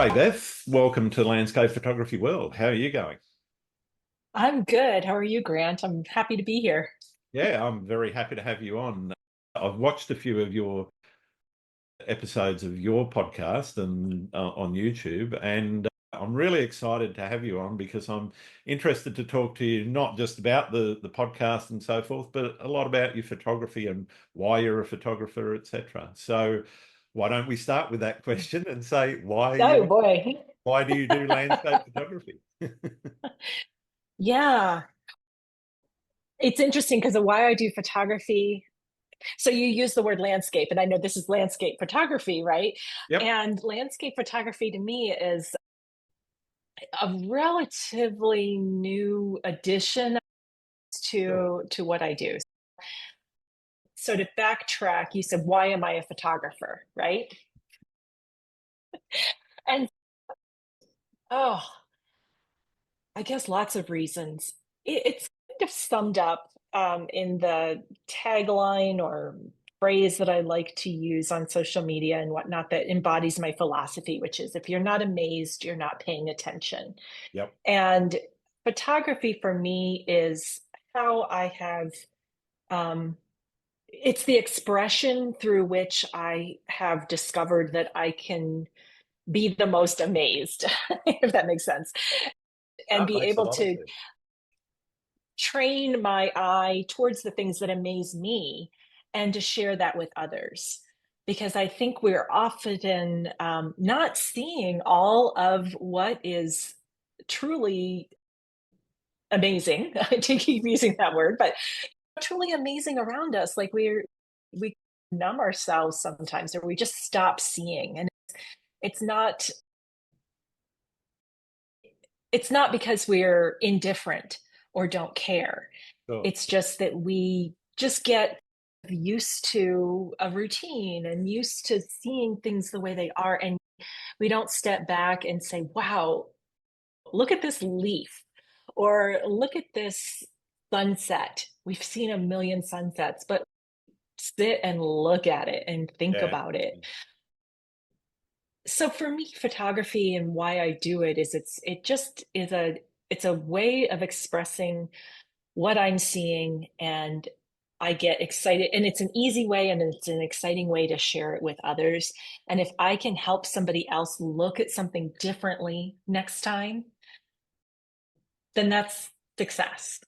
Hi, Beth. Welcome to Landscape Photography World. How are you going? I'm good. How are you, Grant? I'm happy to be here. Yeah, I'm very happy to have you on. I've watched a few of your episodes of your podcast and on YouTube, and I'm really excited to have you on because I'm interested to talk to you not just about the podcast and so forth, but a lot about your photography and why you're a photographer, etc. So, why don't we start with that question and say Oh boy. why do you do landscape photography? Yeah. It's interesting because of why I do photography. So you use the word landscape, and I know this is landscape photography, right? Yep. And landscape photography to me is a relatively new addition Sure. to what I do. So to backtrack, you said, why am I a photographer, right? And oh, I guess lots of reasons. It's kind of summed up in the tagline or phrase that I like to use on social media and whatnot that embodies my philosophy, which is if you're not amazed, you're not paying attention. Yep. And photography for me is how I have, um, it's the expression through which I have discovered that I can be the most amazed, if that makes sense, and That be makes a able lot of to sense. train my eye towards the things that amaze me and to share that with others. Because I think we're often not seeing all of what is truly amazing. I keep using that word, but truly amazing around us. Like we numb ourselves sometimes, or we just stop seeing. And it's not it's not because we're indifferent or don't care. Sure. It's just that we just get used to a routine and used to seeing things the way they are. And we don't step back and say, wow, look at this leaf or look at this sunset. We've seen a million sunsets, but sit and look at it and think Yeah. about it. So for me, photography and why I do it is it just is it's a way of expressing what I'm seeing, and I get excited, and it's an easy way and it's an exciting way to share it with others. And if I can help somebody else look at something differently next time, then that's success.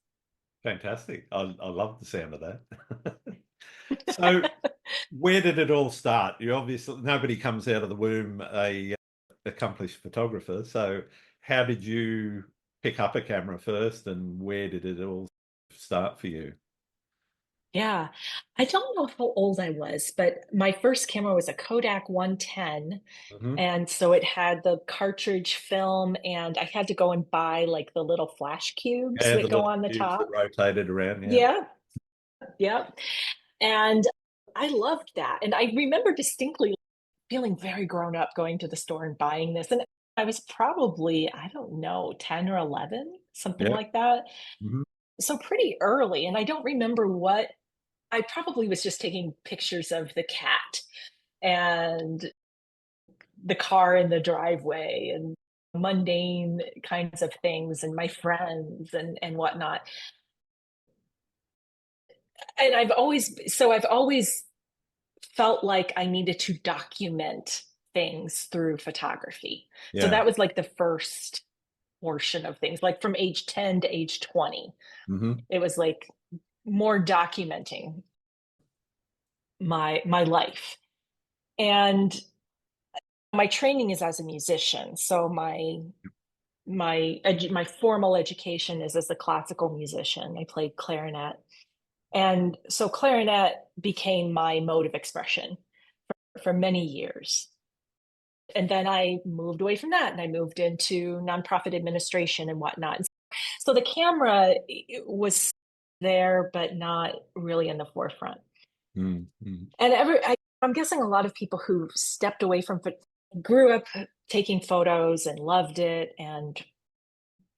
Fantastic. I love the sound of that. So, where did it all start? You obviously nobody comes out of the womb a accomplished photographer. So, how did you pick up a camera first, and where did it all start for you? Yeah. I don't know how old I was, but my first camera was a Kodak 110. Hmm. And so it had the cartridge film, and I had to go and buy like the little flash cubes Yeah, the that go little on the cubes that top. rotated around. Yeah. Yeah. Yeah. And I loved that. And I remember distinctly feeling very grown up going to the store and buying this. And I was probably, I don't know, 10 or 11, something Yeah. like that. Hmm. So pretty early. And I don't remember what, I probably was just taking pictures of the cat and the car in the driveway and mundane kinds of things and my friends and whatnot. And I've always felt like I needed to document things through photography. So Yeah. that was like the first portion of things, like from age 10 to age 20. Hmm. It was like more documenting my life. And my training is as a musician. So my formal education is as a classical musician. I played clarinet. And so clarinet became my mode of expression for many years. And then I moved away from that and I moved into nonprofit administration and whatnot. So the camera was there, but not really in the forefront. Mm-hmm. And I'm guessing a lot of people who stepped away from grew up taking photos and loved it and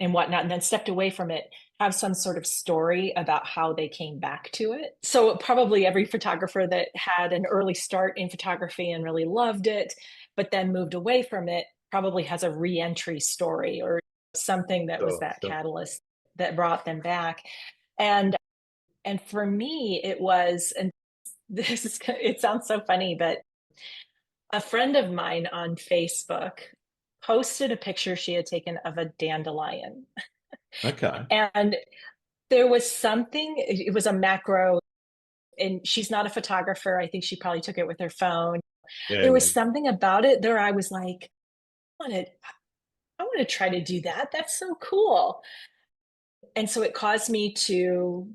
whatnot, and then stepped away from it, have some sort of story about how they came back to it. So probably every photographer that had an early start in photography and really loved it, but then moved away from it, probably has a re-entry story or something that was Sure, that sure. catalyst that brought them back. And for me, it was, and this is, it sounds so funny, but a friend of mine on Facebook posted a picture she had taken of a dandelion. Okay. And there was something, it was a macro, and she's not a photographer. I think she probably took it with her phone. Yeah, There yeah. was something about it there. I was like, I want to try to do that. That's so cool. And so it caused me to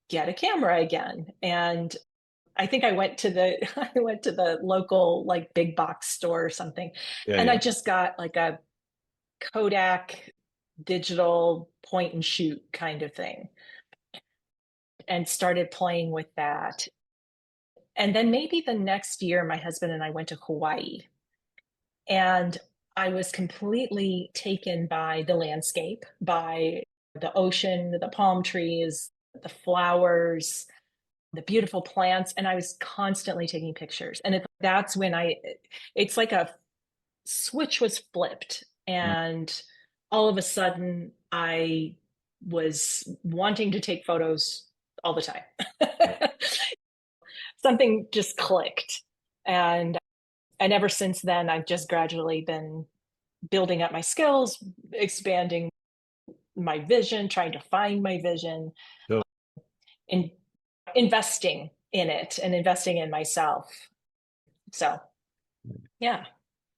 get a camera again. And I think I went to the I went to the local like big box store or something. Yeah, And I yeah. just got like a Kodak digital point and shoot kind of thing and started playing with that. And then maybe the next year, my husband and I went to Hawaii. And I was completely taken by the landscape, by the ocean, the palm trees, the flowers, the beautiful plants. And I was constantly taking pictures. And that's when it's like a switch was flipped. Mm. And all of a sudden, I was wanting to take photos all the time. Yeah. Something just clicked. And ever since then, I've just gradually been building up my skills, expanding my vision, trying to find my vision, Sure. and investing in it and investing in myself. So, yeah.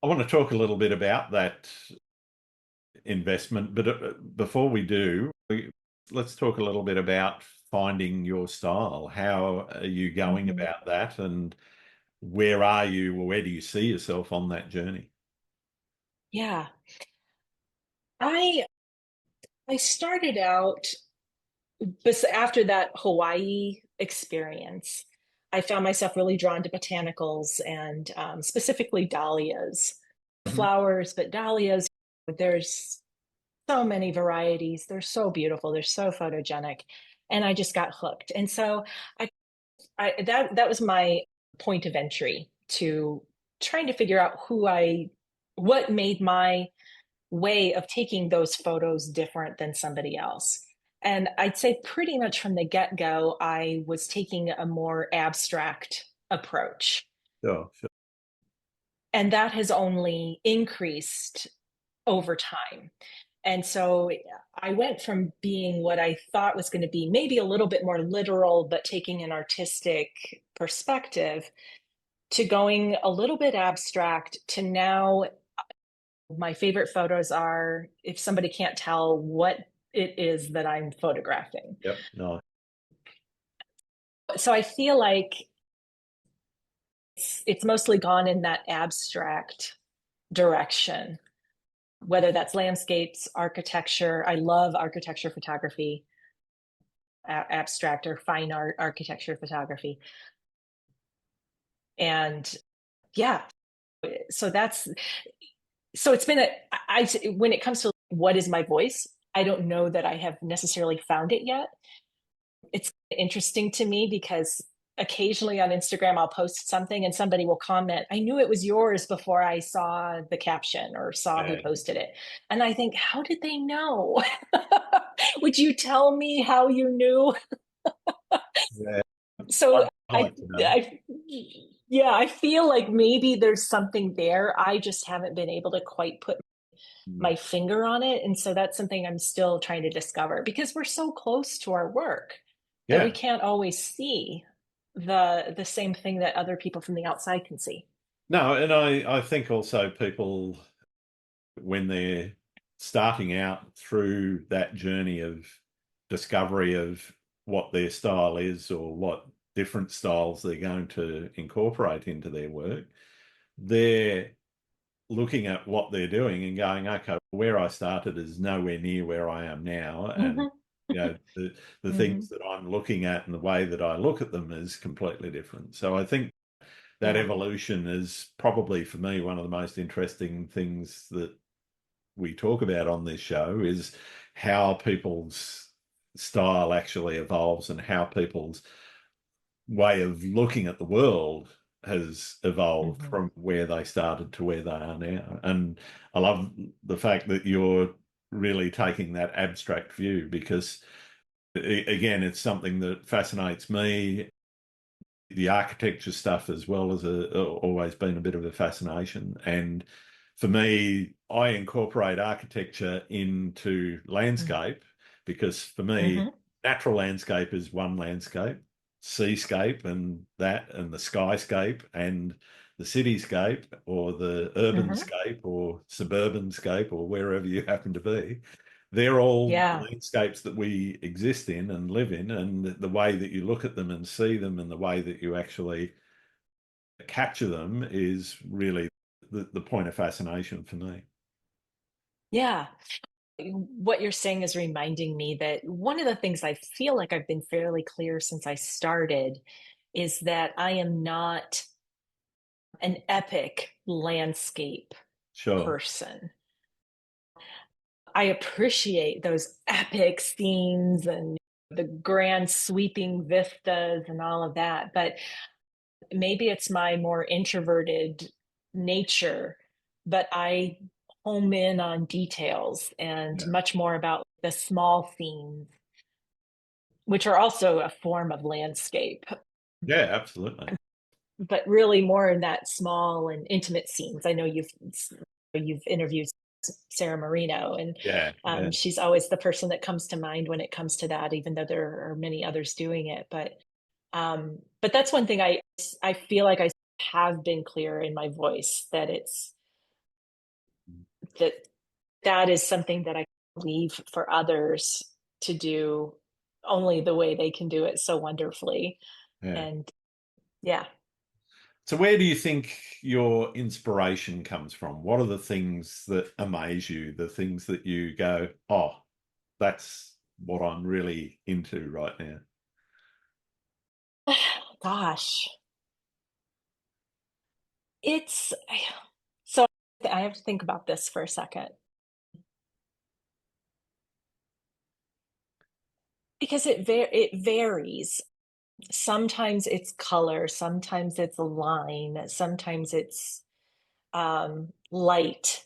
I want to talk a little bit about that investment, but before we do, let's talk a little bit about finding your style. How are you going Mm-hmm. about that, and where are you, or where do you see yourself on that journey? Yeah. I I started out, but after that Hawaii experience, I found myself really drawn to botanicals and specifically dahlias, Mhm. flowers, but dahlias. There's so many varieties. They're so beautiful. They're so photogenic, and I just got hooked. And so I, that was my point of entry to trying to figure out what made my way of taking those photos different than somebody else. And I'd say pretty much from the get go, I was taking a more abstract approach. Sure, sure. And that has only increased over time. And so I went from being what I thought was going to be maybe a little bit more literal, but taking an artistic perspective, to going a little bit abstract, to now my favorite photos are if somebody can't tell what it is that I'm photographing. Yep. No. So I feel like it's mostly gone in that abstract direction, whether that's landscapes, architecture. I love architecture photography, abstract or fine art architecture photography. And yeah, so that's, so it's been when it comes to what is my voice, I don't know that I have necessarily found it yet. It's interesting to me because occasionally on Instagram, I'll post something and somebody will comment, I knew it was yours before I saw the caption or saw who Yeah. posted it. And I think, how did they know? Would you tell me how you knew? Yeah. So I like to know. yeah, I feel like maybe there's something there. I just haven't been able to quite put Mm. my finger on it. And so that's something I'm still trying to discover because we're so close to our work that we Yeah. can't always see the same thing that other people from the outside can see. No, and I think also people, when they're starting out through that journey of discovery of what their style is or what different styles they're going to incorporate into their work, they're looking at what they're doing and going, okay, where I started is nowhere near where I am now. And, Mm-hmm. the Mm-hmm. things that I'm looking at and the way that I look at them is completely different. So I think that Yeah. evolution is probably for me one of the most interesting things that we talk about on this show, is how people's style actually evolves and how people's way of looking at the world has evolved Mhm. from where they started to where they are now. And I love the fact that you're really taking that abstract view because, again, it's something that fascinates me. The architecture stuff as well as always been a bit of a fascination. And for me, I incorporate architecture into landscape because for me, Mhm. natural landscape is one landscape, seascape and that, and the skyscape and the cityscape or the Mhm. urbanscape or suburbanscape or wherever you happen to be. They're all Yeah. landscapes that we exist in and live in, and the way that you look at them and see them and the way that you actually capture them is really the point of fascination for me. Yeah. What you're saying is reminding me that one of the things I feel like I've been fairly clear since I started is that I am not an epic landscape Sure. person. I appreciate those epic scenes and the grand sweeping vistas and all of that, but maybe it's my more introverted nature, but I home in on details and Yeah. much more about the small themes, which are also a form of landscape, Yeah, absolutely. but really more in that small and intimate scenes. I know you've interviewed Sarah Marino, and Yeah, yeah, she's always the person that comes to mind when it comes to that, even though there are many others doing it. But that's one thing I feel like I have been clear in my voice that that that is something that I leave for others to do only the way they can do it so wonderfully. yeah. And yeah. So where do you think your inspiration comes from? What are the things that amaze you, the things that you go, oh, that's what I'm really into right now? Gosh, it's so I have to think about this for a second because it varies. Sometimes it's color, sometimes it's a line, sometimes it's light.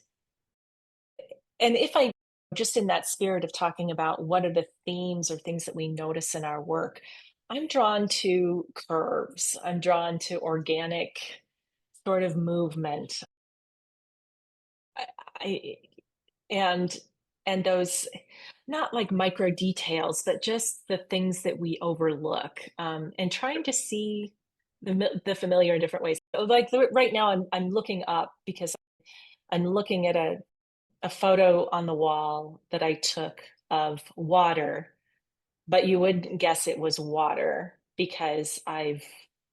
And if I just in that spirit of talking about what are the themes or things that we notice in our work, I'm drawn to curves. I'm drawn to organic sort of movement. I, I and and those not like micro details, but just the things that we overlook, and trying to see the familiar in different ways. So, like right now, I'm looking up because I'm looking at a photo on the wall that I took of water, but you wouldn't guess it was water because I've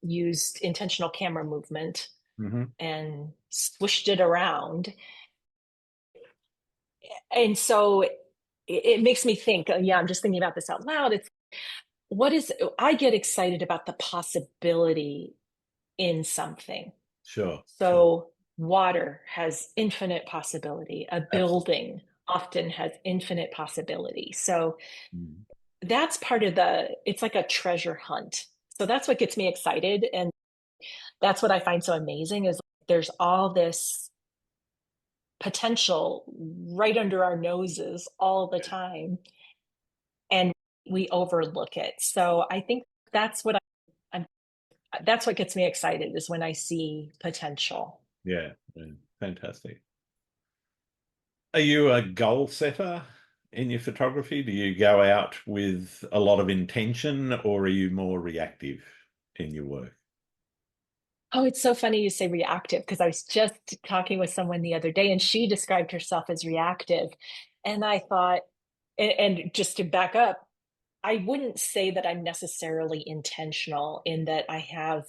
used intentional camera movement Hmm. and swished it around. And so it makes me think, yeah, I'm just thinking about this out loud. It's what is, I get excited about the possibility in something. Sure, sure. So water has infinite possibility. A Absolutely. building often has infinite possibility. So Mm. that's part of it's like a treasure hunt. So that's what gets me excited. And that's what I find so amazing is there's all this potential right under our noses all the time. And we overlook it. So I think that's what I'm, that's what gets me excited is when I see potential. Yeah, yeah, fantastic. Are you a goal setter in your photography? Do you go out with a lot of intention or are you more reactive in your work? Oh, it's so funny you say reactive because I was just talking with someone the other day and she described herself as reactive. And I thought, and just to back up, I wouldn't say that I'm necessarily intentional in that I have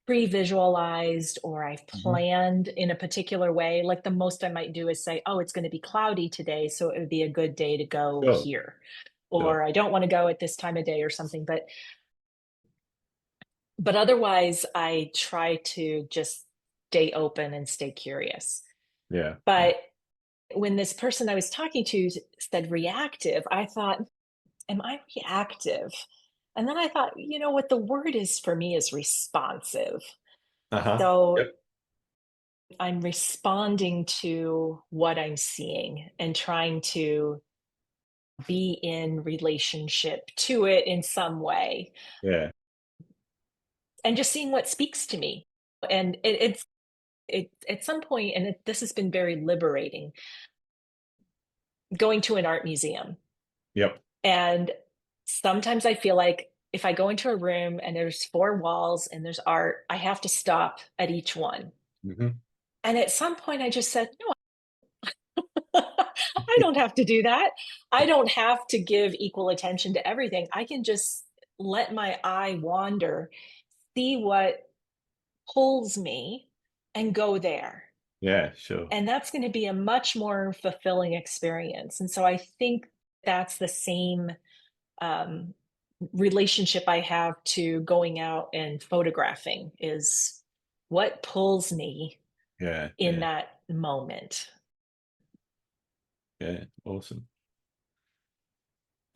pre-visualized or I've Hmm. planned in a particular way. Like the most I might do is say, oh, it's going to be cloudy today, so it would be a good day to go Sure, here. sure. Or I don't want to go at this time of day or something. But otherwise I try to just stay open and stay curious. Yeah, yeah, But when this person I was talking to said reactive, I thought, am I reactive? And then I thought, you know what the word is for me is responsive. Uh-huh. So Yep. I'm responding to what I'm seeing and trying to be in relationship to it in some way, Yeah. and just seeing what speaks to me. And it at some point, and this has been very liberating, going to an art museum. Yep. And sometimes I feel like if I go into a room and there's four walls and there's art, I have to stop at each one. Hmm. And at some point, I just said, no, I don't have to do that. I don't have to give equal attention to everything. I can just let my eye wander, see what pulls me, and go there. Yeah, sure. And that's going to be a much more fulfilling experience. And so I think that's the same um, relationship I have to going out and photographing, is what pulls me Yeah, in yeah, that moment. yeah. Awesome.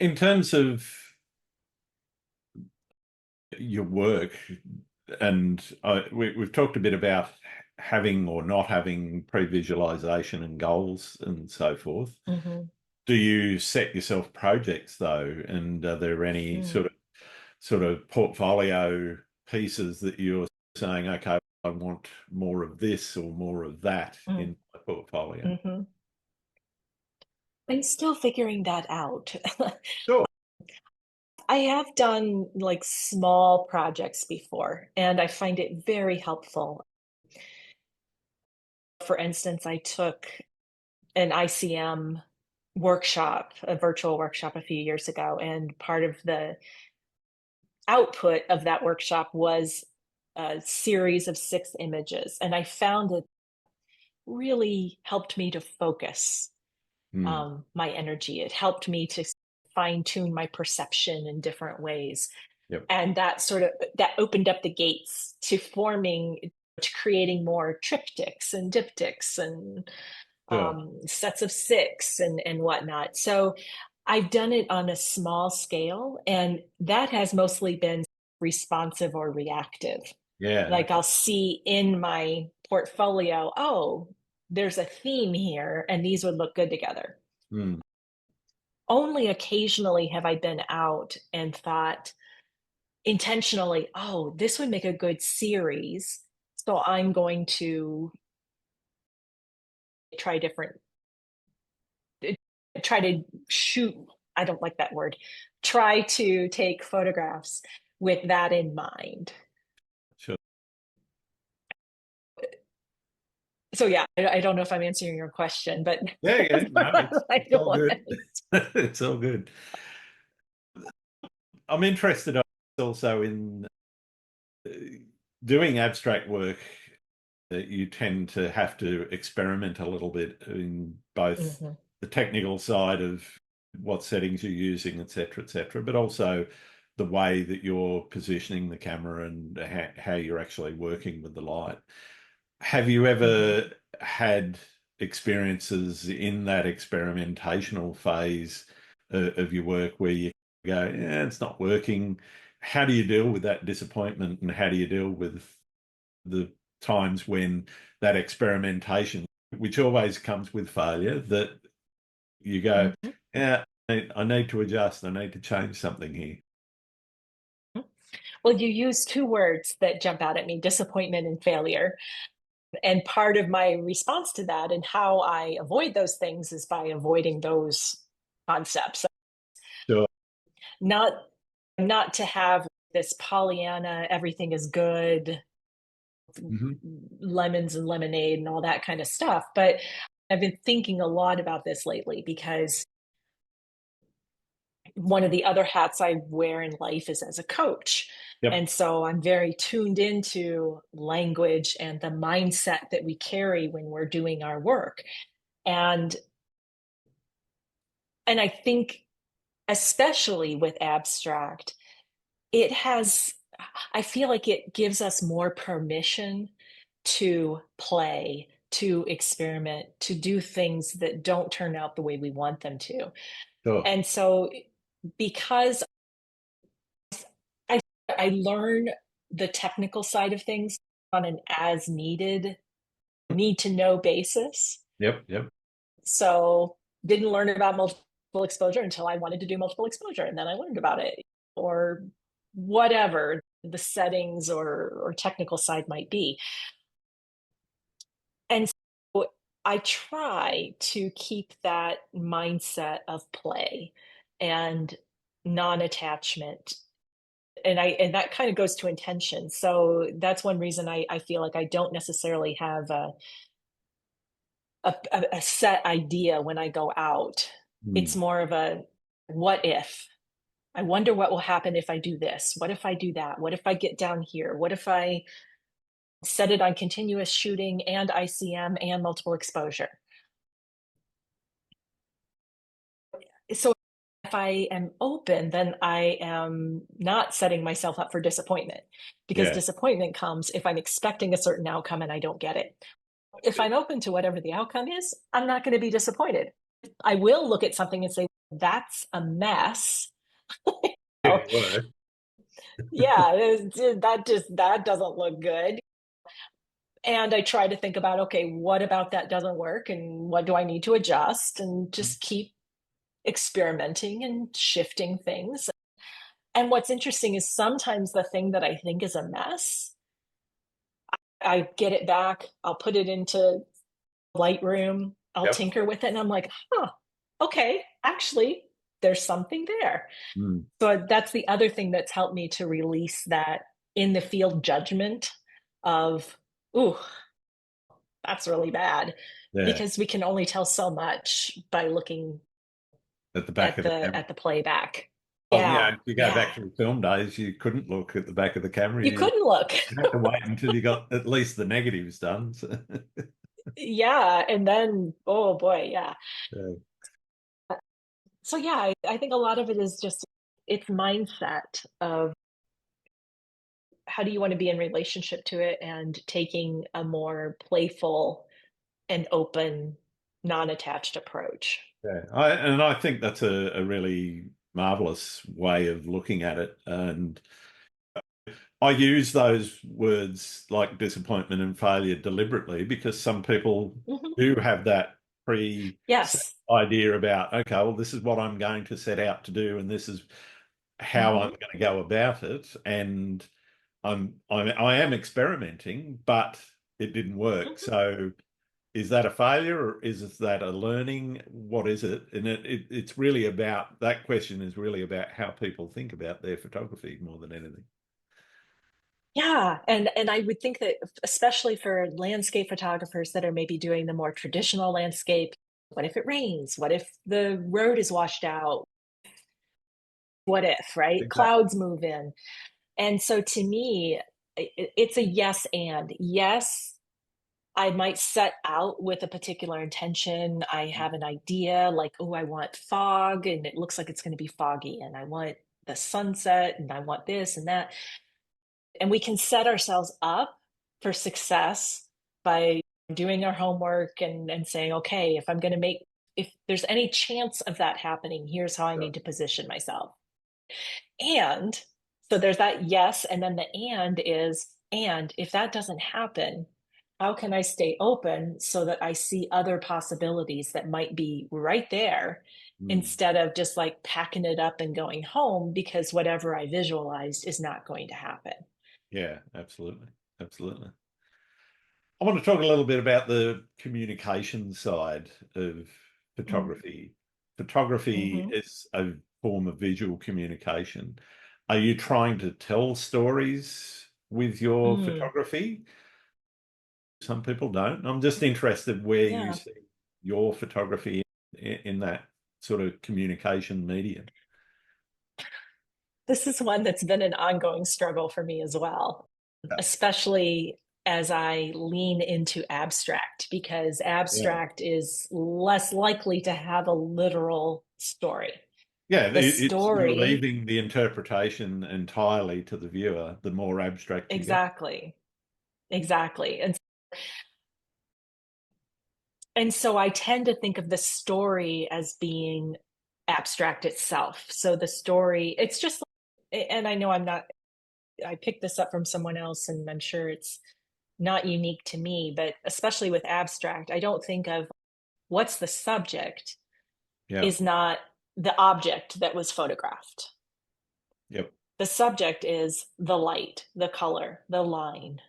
In terms of your work, and we've talked a bit about having or not having pre-visualization and goals and so forth. Mm-hmm. Do you set yourself projects though? And are there any Mm. sort of portfolio pieces that you're saying, okay, I want more of this or more of that Mm. in my portfolio? Mm-hmm. I'm still figuring that out. Sure. I have done like small projects before, and I find it very helpful. For instance, I took an ICM workshop, a virtual workshop a few years ago, and part of the output of that workshop was a series of 6 images. And I found it really helped me to focus Hmm. my energy. It helped me to fine tune my perception in different ways. Yep. And that sort of that opened up the gates to forming, to creating more triptychs and diptychs and Sure. sets of 6 and whatnot. So I've done it on a small scale, and that has mostly been responsive or reactive. Yeah. Like I'll see in my portfolio, oh, there's a theme here, and these would look good together. Hmm. Only occasionally have I been out and thought intentionally, oh, this would make a good series. So I'm going to try different, try to shoot. I don't like that word. Try to take photographs with that in mind. Sure. So yeah, I don't know if I'm answering your question, but Yeah, yeah. that's No, what I it's all want. good. It's all good. I'm interested also in uh, doing abstract work. That you tend to have to experiment a little bit in both Mhm. the technical side of what settings you're using, et cetera, but also the way that you're positioning the camera and how you're actually working with the light. Have you Mhm. ever had experiences in that experimentational phase of your work where you go, yeah, it's not working? How do you deal with that disappointment, and how do you deal with the times when that experimentation, which always comes with failure, that you go, Mhm. yeah, I need to adjust, I need to change something here? Well, you use 2 words that jump out at me: disappointment and failure. And part of my response to that and how I avoid those things is by avoiding those concepts. Sure. Not not to have this Pollyanna, everything is good, Hmm. lemons and lemonade and all that kind of stuff. But I've been thinking a lot about this lately because one of the other hats I wear in life is as a coach. Yep. And so I'm very tuned into language and the mindset that we carry when we're doing our work. And and I think especially with abstract, it has, I feel like it gives us more permission to play, to experiment, to do things that don't turn out the way we want them to. Sure. And so because I I learn the technical side of things, on an as needed, need to know basis. Yep. Yep. So didn't learn about multiple exposure until I wanted to do multiple exposure. And then I learned about it, or whatever the settings or technical side might be. And so I try to keep that mindset of play and non-attachment. And that kind of goes to intention. So that's one reason I feel like I don't necessarily have a set idea when I go out. It's Mm. more of a what if. I wonder what will happen if I do this. What if I do that? What if I get down here? What if I set it on continuous shooting and ICM and multiple exposure? So if I am open, then I am not setting myself up for disappointment, because Yeah. disappointment comes if I'm expecting a certain outcome and I don't get it. If I'm open to whatever the outcome is, I'm not going to be disappointed. I will look at something and say, that's a mess. If it were. Yeah, that doesn't look good. And I try to think about, okay, what about that doesn't work and what do I need to adjust, and just keep experimenting and shifting things. And what's interesting is sometimes the thing that I think is a mess, I get it back, I'll put it into Lightroom, I'll Yep. tinker with it, and I'm like, huh, okay, actually, there's something there. Mm. So that's the other thing that's helped me to release that in the field judgment of, ooh, that's really bad, Yeah. because we can only tell so much by looking At the back of the camera. at the playback. Oh, yeah. Yeah, If you go yeah. back to the film days, you couldn't look at the back of the camera. You You couldn't look. had to wait until you got at least the negatives done. So, Yeah, and then oh boy, yeah. yeah. So yeah, I think a lot of it is just it's mindset of how do you want to be in relationship to it, and taking a more playful and open, non-attached approach. Yeah. I think that's a really marvelous way of looking at it. And I use those words like disappointment and failure deliberately because some people Mhm. do have that pre-set Yes. idea about, okay, well, this is what I'm going to set out to do, and this is how I'm Hmm. going to go about it. And I am experimenting, but it didn't work. Hmm. So is that a failure or is that a learning? What is it? And it's really about that question is really about how people think about their photography more than anything. Yeah, and I would think that especially for landscape photographers that are maybe doing the more traditional landscape, what if it rains? What if the road is washed out? What if, right? Exactly. Clouds move in. And so to me, it's a yes and. Yes, I might set out with a particular intention. I have an idea like, oh, I want fog and it looks like it's going to be foggy, and I want the sunset and I want this and that. And we can set ourselves up for success by doing our homework and saying, okay, if I'm going to make, if there's any chance of that happening, here's how I Sure. need to position myself. And so there's that yes. And then the and is, and if that doesn't happen, how can I stay open so that I see other possibilities that might be right there, Mm. instead of just like packing it up and going home because whatever I visualized is not going to happen? Yeah, absolutely. Absolutely. I want to talk a little bit about the communication side of photography. Photography Mm-hmm. is a form of visual communication. Are you trying to tell stories with your Mm, photography? Some people don't. I'm just interested where you yeah. see your photography in that sort of communication medium. This is one that's been an ongoing struggle for me as well, Yeah. especially as I lean into abstract, because Yeah. abstract is less likely to have a literal story. Yeah, The you're story, leaving the interpretation entirely to the viewer, the more abstract you get. exactly, exactly. And so I tend to think of the story as being abstract itself. So the story, it's just, and I know I'm not, I picked this up from someone else and I'm sure it's not unique to me, but especially with abstract, I don't think of what's the subject Yeah. is not the object that was photographed. Yep. The subject is the light, the color, the line,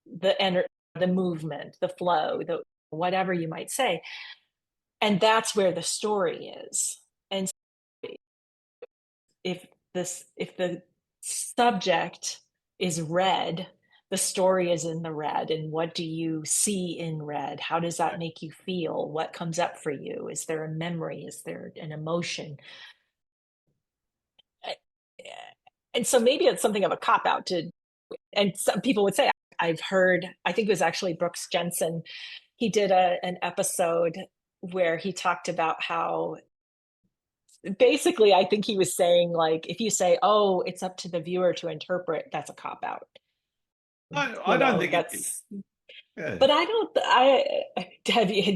the movement, the flow, the whatever you might say. And that's where the story is. And if the subject is red, the story is in the red. And what do you see in red? How does that make you feel? What comes up for you? Is there a memory? Is there an emotion? And so maybe it's something of a cop out to, and some people would say, I've heard, I think it was actually Brooks Jensen. He did an episode where he talked about how basically, I think he was saying, like, if you say, oh, it's up to the viewer to interpret, that's a cop out. I don't think it. That's, Yeah, but I don't,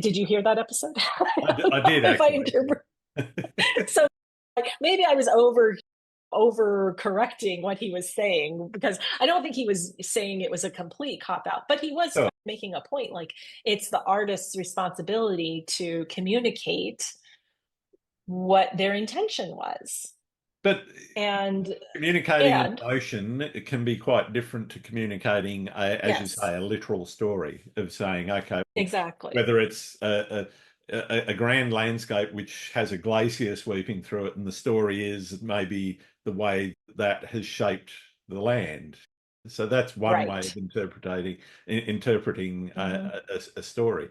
did you hear that episode? I did If I actually. interpret, so like, maybe I was over correcting what he was saying, because I don't think he was saying it was a complete cop out, but he was Sure. making a point, like it's the artist's responsibility to communicate what their intention was. But And communicating an and emotion, it can be quite different to communicating, as you yes, say, a literal story of saying, okay, well, exactly. whether it's a grand landscape which has a glacier sweeping through it, and the story is maybe the way that has shaped the land. So that's one way Right. of interpreting Hmm. a story.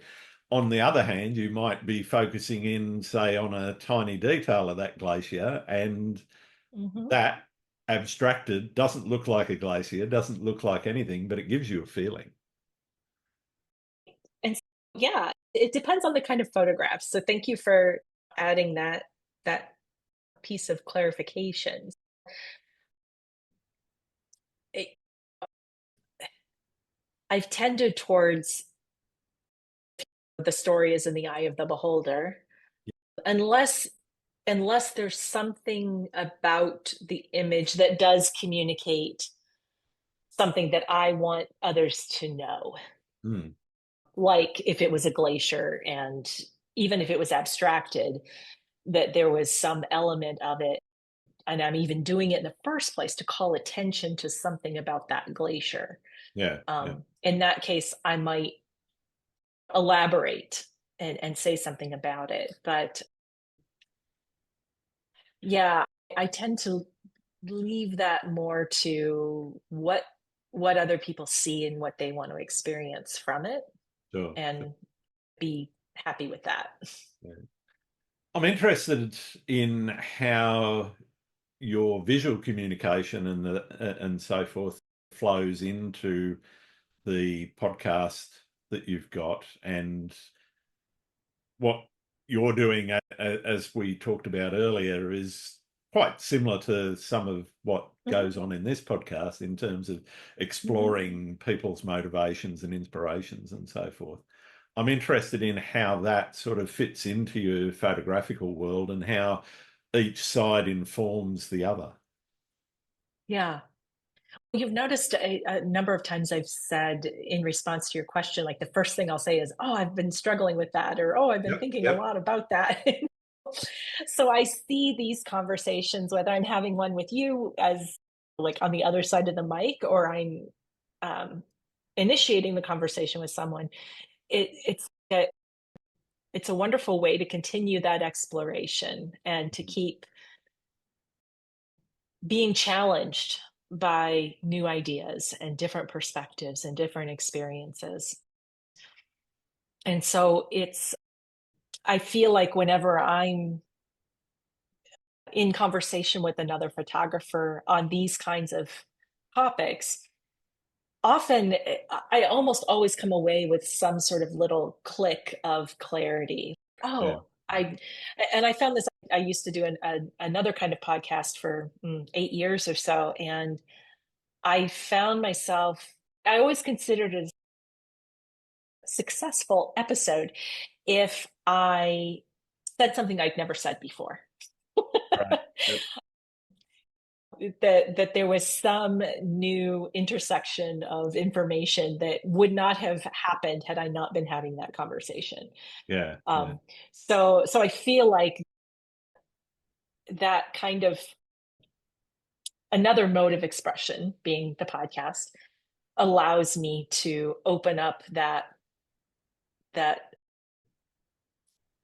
On the other hand, you might be focusing in, say, on a tiny detail of that glacier, and Hmm. that abstracted doesn't look like a glacier, doesn't look like anything, but it gives you a feeling. And so, yeah, it depends on the kind of photographs. So thank you for adding that piece of clarification. It, I've tended towards the story is in the eye of the beholder, unless there's something about the image that does communicate something that I want others to know. Mm, Like if it was a glacier, and even if it was abstracted, that there was some element of it. And I'm even doing it in the first place to call attention to something about that glacier. yeah, yeah, In that case, I might elaborate and say something about it. But yeah, I tend to leave that more to what other people see and what they want to experience from it, sure. and be happy with that. Yeah. I'm interested in how your visual communication and so forth flows into the podcast that you've got, and what you're doing, as we talked about earlier, is quite similar to some of what Mhm, goes on in this podcast in terms of mhm. exploring people's motivations and inspirations and so forth. I'm interested in how that sort of fits into your photographical world and how each side informs the other. Yeah. You've noticed a number of times I've said in response to your question, like the first thing I'll say is, oh, I've been struggling with that, or oh, I've been Yep, thinking a yep. lot about that. So I see these conversations, whether I'm having one with you as like on the other side of the mic, or I'm um, initiating the conversation with someone, it's a wonderful way to continue that exploration and to keep being challenged by new ideas and different perspectives and different experiences. And so I feel like whenever I'm in conversation with another photographer on these kinds of topics, often I almost always come away with some sort of little click of clarity. Yeah. Oh, and I found this. I used to do another kind of podcast for 8 years or so, and I found myself. I always considered it a successful episode if I said something I'd never said before. Right. Yep. that there was some new intersection of information that would not have happened had I not been having that conversation. Yeah. Yeah. So I feel like that kind of another mode of expression, being the podcast, allows me to open up that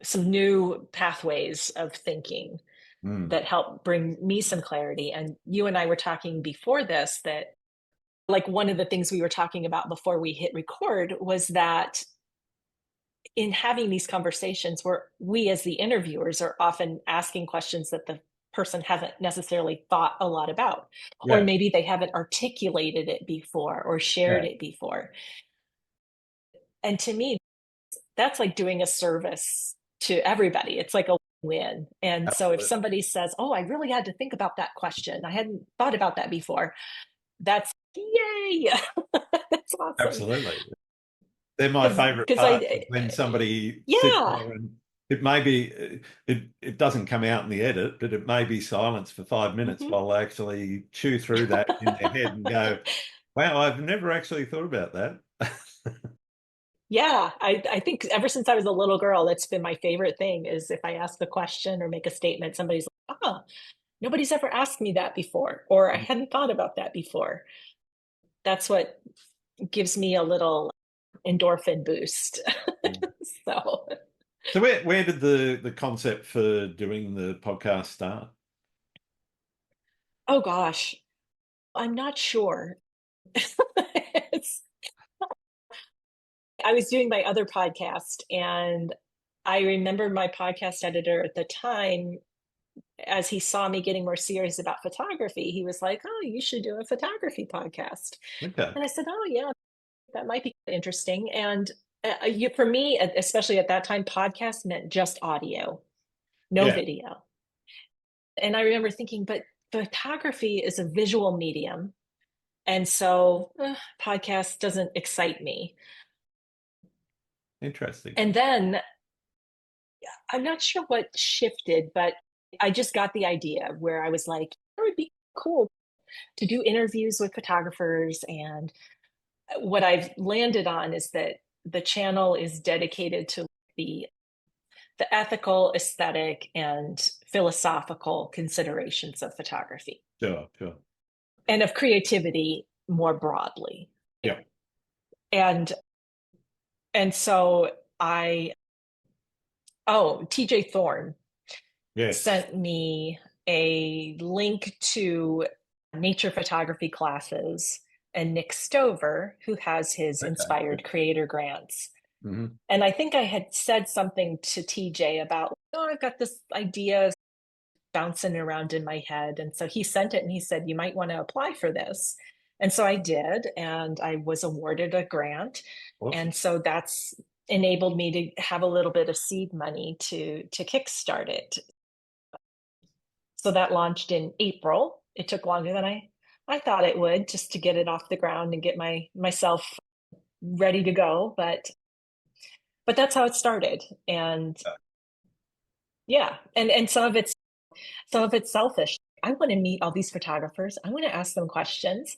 some new pathways of thinking Mm. that help bring me some clarity. And you and I were talking before this that, like, one of the things we were talking about before we hit record was that in having these conversations where we as the interviewers are often asking questions that the person hasn't necessarily thought a lot about, or Yeah. maybe they haven't articulated it before or shared Yeah. it before. And to me, that's like doing a service to everybody. It's like a win. And so if Absolutely. somebody says, "Oh, I really had to think about that question. I hadn't thought about that before." That's yay. That's awesome. Absolutely. They're my favorite Because parts is when somebody sits yeah. there and it may be, it doesn't come out in the edit, but it may be silence for 5 minutes Mhm. while they actually chew through that in their head and go, wow, I've never actually thought about that. Yeah, I think ever since I was a little girl, that's been my favorite thing is if I ask a question or make a statement, somebody's like, "Oh, nobody's ever asked me that before," or "I hadn't thought about that before." That's what gives me a little endorphin boost. So, So where did the concept for doing the podcast start? oh gosh, I'm not sure. It's, I was doing my other podcast, and I remember my podcast editor at the time, as he saw me getting more serious about photography, he was like, "Oh, you should do a photography podcast." Okay. And I said, "Oh, yeah, that might be interesting." And for me, especially at that time, podcast meant just audio, no Yeah. video. And I remember thinking, but photography is a visual medium. And so podcast doesn't excite me. Interesting. And then I'm not sure what shifted, but I just got the idea where I was like, it would be cool to do interviews with photographers. And what I've landed on is that the channel is dedicated to the the ethical, aesthetic, and philosophical considerations of photography Sure, sure. and of creativity more broadly. Yeah. And so I TJ Thorne Yes. sent me a link to nature photography classes and Nick Stover, who has his Okay. inspired creator grants. Hmm. And I think I had said something to TJ about, "Oh, I've got this idea bouncing around in my head." And so he sent it and he said, "You might want to apply for this." And so I did, and I was awarded a grant. Awesome. And so that's enabled me to have a little bit of seed money to kickstart it. So that launched in April. It took longer than I thought it would, just to get it off the ground and get myself ready to go. But that's how it started. And yeah, and some of it's selfish. I want to meet all these photographers. I want to ask them questions.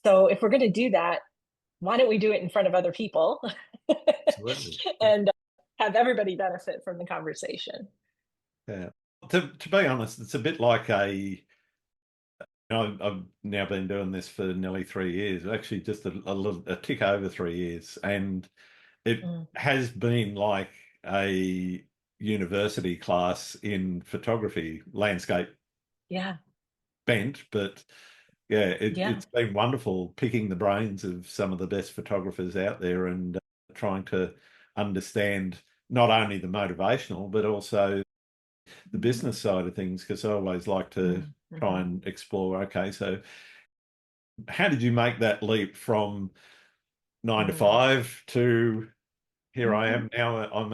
So if we're going to do that, why don't we do it in front of other people Absolutely. and have everybody benefit from the conversation? Yeah. To be honest, it's a bit like I've now been doing this for nearly 3 years, actually just a tick over 3 years. And it Mm, has been like a university class in photography, landscape yeah, bent, but yeah, yeah. it's been wonderful picking the brains of some of the best photographers out there and trying to understand not only the motivational, but also the business side of things, because I always like to try Mm-hmm. and explore, okay, so how did you make that leap from nine to Mm, five to here I mm-hmm. am now? I'm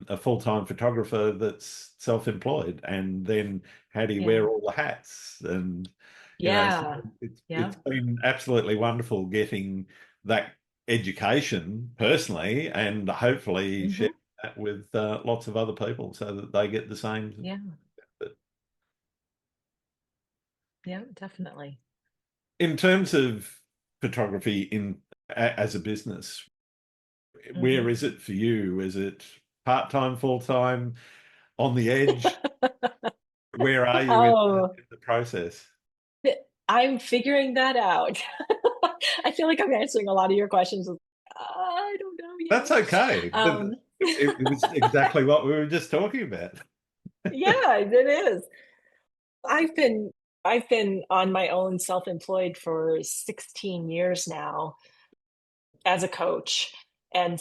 a full-time photographer that's self-employed, and then how do you Yeah, wear all the hats? And so yeah, yeah. it's been absolutely wonderful getting that education personally, and hopefully share Mm-hmm. that with lots of other people so that they get the same. Yeah. Yeah, definitely. In terms of photography as a business, where Mhm. is it for you? Is it part-time, full-time, on the edge? Where are you in Oh, the process? I'm figuring that out. I feel like I'm answering a lot of your questions. I don't know That's yet. okay. Um, It was exactly what we were just talking about. yeah, it is. I've been I've been on my own self-employed for 16 years now as a coach. And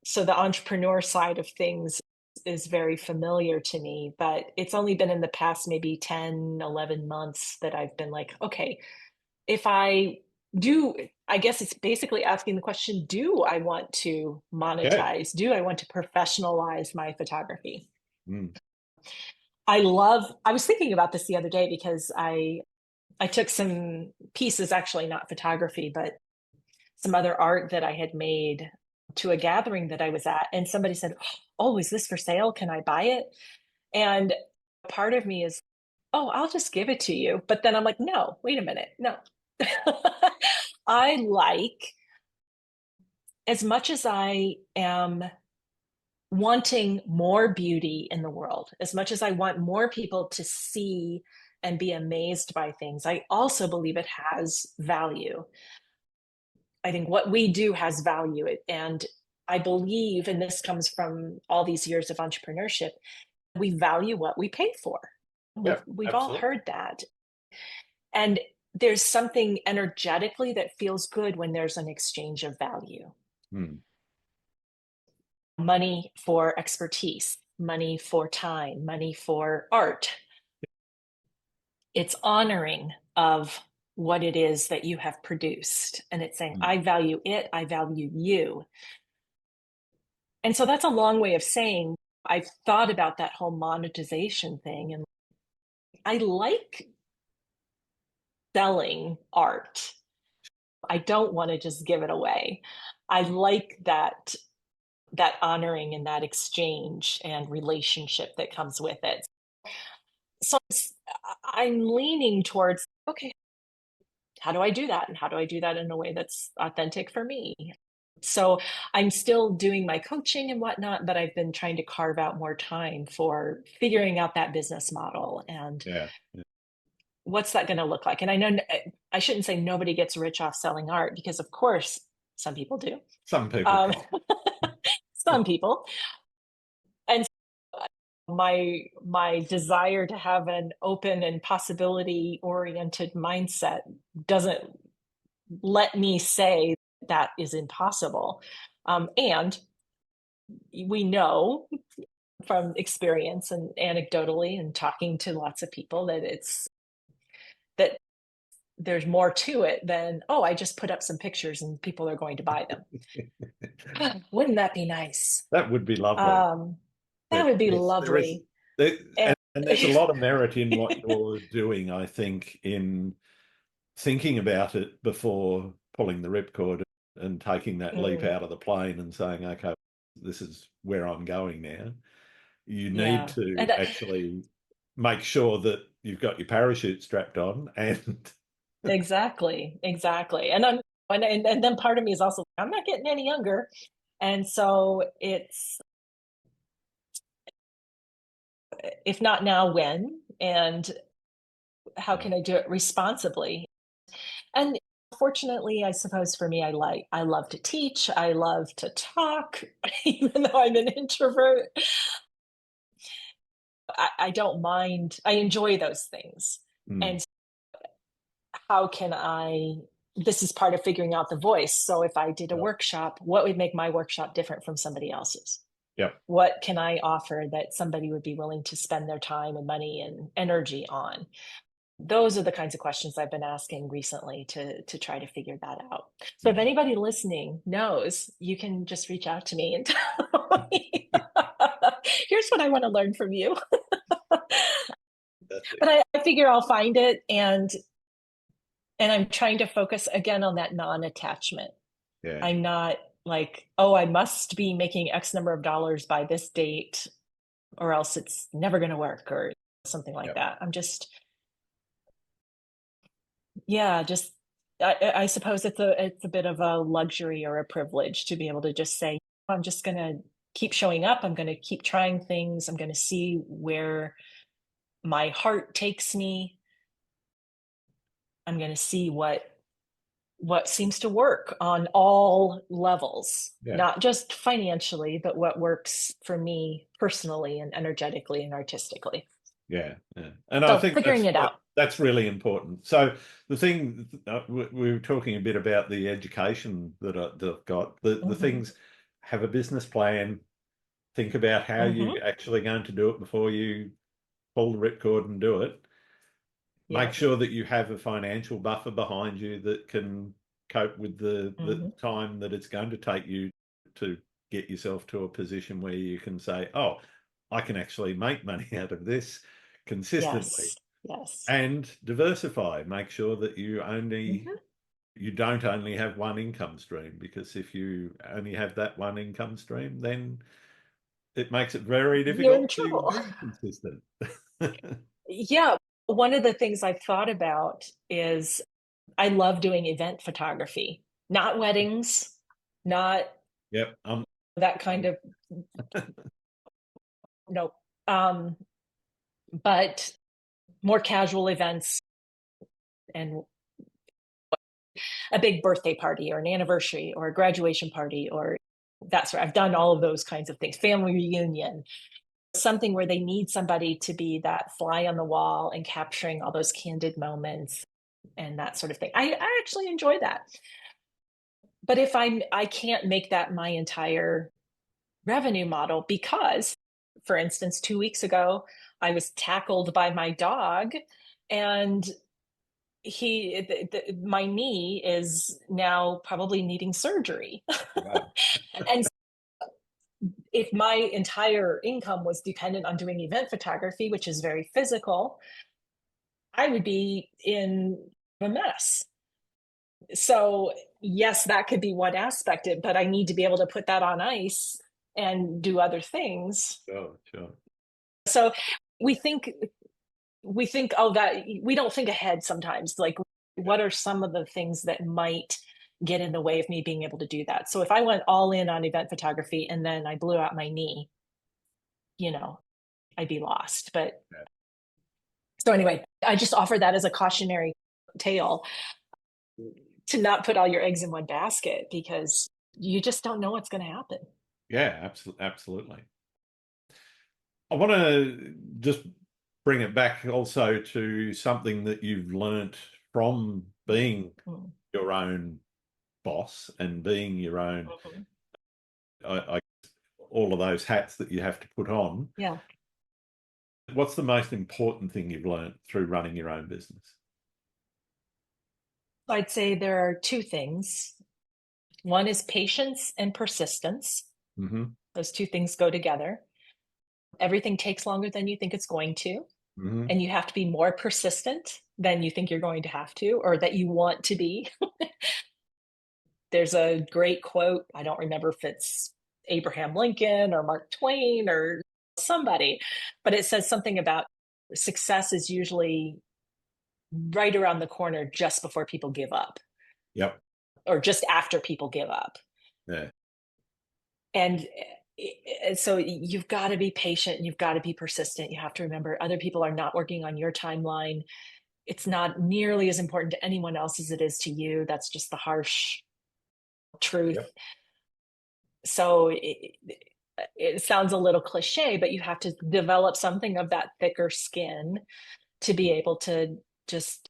so the entrepreneur side of things is very familiar to me, but it's only been in the past maybe 10, 11 months that I've been like, okay, if I do, I guess it's basically asking the question, do I want to Yeah. monetize? Do I want to professionalize my photography? Mm. I was thinking about this the other day because I took some pieces, actually not photography, but some other art that I had made to a gathering that I was at. And somebody said, oh, is this for sale? Can I buy it? And part of me is, oh, I'll just give it to you. But then I'm like, no, wait a minute. No. I like, as much as I am wanting more beauty in the world, as much as I want more people to see and be amazed by things, I also believe it has value. I think what we do has value. And I believe, and this comes from all these years of entrepreneurship, we value what we pay for. Yeah, We've all absolutely. heard that. And there's something energetically that feels good when there's an exchange of value. Mm. Money for expertise, money for time, money for art. It's honoring of what it is that you have produced. And it's saying, Mm. I value it, I value you. And so that's a long way of saying I've thought about that whole monetization thing. And I like selling art. I don't want to just give it away. I like that honoring and that exchange and relationship that comes with it. So I'm leaning towards, okay, how do I do that? And how do I do that in a way that's authentic for me? So I'm still doing my coaching and whatnot, but I've been trying to carve out more time for figuring out that business model and Yeah. Yeah. what's that going to look like. And I know I shouldn't say nobody gets rich off selling art because, of course, some people do. Some people Um, do. some people. And my desire to have an open and possibility oriented mindset doesn't let me say that is impossible. And we know from experience and anecdotally and talking to lots of people that that there's more to it than, oh, I just put up some pictures and people are going to buy them. Wouldn't that be nice? That would be lovely. Um, that But would be yes, there is lovely. there, And and there's a lot of merit in what you're doing, I think, in thinking about it before pulling the ripcord and taking that leap mm, out of the plane and saying, okay, this is where I'm going now. You need yeah, to and actually make sure that you've got your parachute strapped on and exactly. And then part of me is also, I'm not getting any younger. And so it's, if not now, when? And how yeah, can I do it responsibly? And fortunately, I suppose for me, I love to teach. I love to talk, even though I'm an introvert. I don't mind. I enjoy those things. mm, And how can I? This is part of figuring out the voice. So if I did a yeah, workshop, what would make my workshop different from somebody else's? yeah, What can I offer that somebody would be willing to spend their time and money and energy on? Those are the kinds of questions I've been asking recently to try to figure that out. So if mm. anybody listening knows, you can just reach out to me and tell me, here's what I want to learn from you. Fantastic. But I figure I'll find it, and I'm trying to focus again on that non-attachment. Yeah, I'm not like, oh, I must be making X number of dollars by this date or else it's never going to work or something like yeah, that. I'm just yeah, just I suppose it's a bit of a luxury or a privilege to be able to just say, I'm just going to keep showing up. I'm going to keep trying things. I'm going to see where my heart takes me. I'm going to see what seems to work on all levels, Yeah. not just financially, but what works for me personally and energetically and artistically. Yeah, yeah. And I So think figuring it out. that's really important. So the thing we were talking a bit about the education that I've got. The Hmm. things, have a business plan. Think about how Hmm. you're actually going to do it before you pull the ripcord and do it. Make Yep. sure that you have a financial buffer behind you that can cope with the Hmm. time that it's going to take you to get yourself to a position where you can say, oh, I can actually make money out of this consistently. Yes. Yes. And diversify. Make sure that Hmm. you don't only have one income stream, because if you only have that one income stream, then it makes it very You're in difficult to trouble. be consistent. Yeah. One of the things I've thought about is I love doing event photography, not weddings, not Yep. that kind of, no, um, but more casual events and a big birthday party or an anniversary or a graduation party or that sort. I've done all of those kinds of things, family reunion, something where they need somebody to be that fly on the wall and capturing all those candid moments and that sort of thing. I actually enjoy that. But if I can't make that my entire revenue model because, for instance, 2 weeks ago, I was tackled by my dog and my knee is now probably needing surgery. Wow. And if my entire income was dependent on doing event photography, which is very physical, I would be in a mess. So, yes, that could be one aspect of it, but I need to be able to put that on ice and do other things. Sure, sure. So we think oh, that we don't think ahead sometimes, like Yeah. what are some of the things that might get in the way of me being able to do that. So if I went all in on event photography and then I blew out my knee, you know, I'd be lost. But Yeah. so anyway, I just offer that as a cautionary tale to not put all your eggs in one basket because you just don't know what's going to happen. Yeah, absolutely. I want to just bring it back also to something that you've learnt from being Mm-hmm. your own boss and being your own, Mm-hmm. I all of those hats that you have to put on. Yeah. What's the most important thing you've learnt through running your own business? I'd say there are two things. One is patience and persistence. Hmm. Those two things go together. Everything takes longer than you think it's going to, Hmm. and you have to be more persistent than you think you're going to have to or that you want to be. There's a great quote. I don't remember if it's Abraham Lincoln or Mark Twain or somebody, but it says something about success is usually right around the corner just before people give up Yep. or just after people give up. Yeah. And so you've got to be patient and you've got to be persistent. You have to remember other people are not working on your timeline. It's not nearly as important to anyone else as it is to you. That's just the harsh truth. Yep. So it sounds a little cliche, but you have to develop something of that thicker skin to be able to just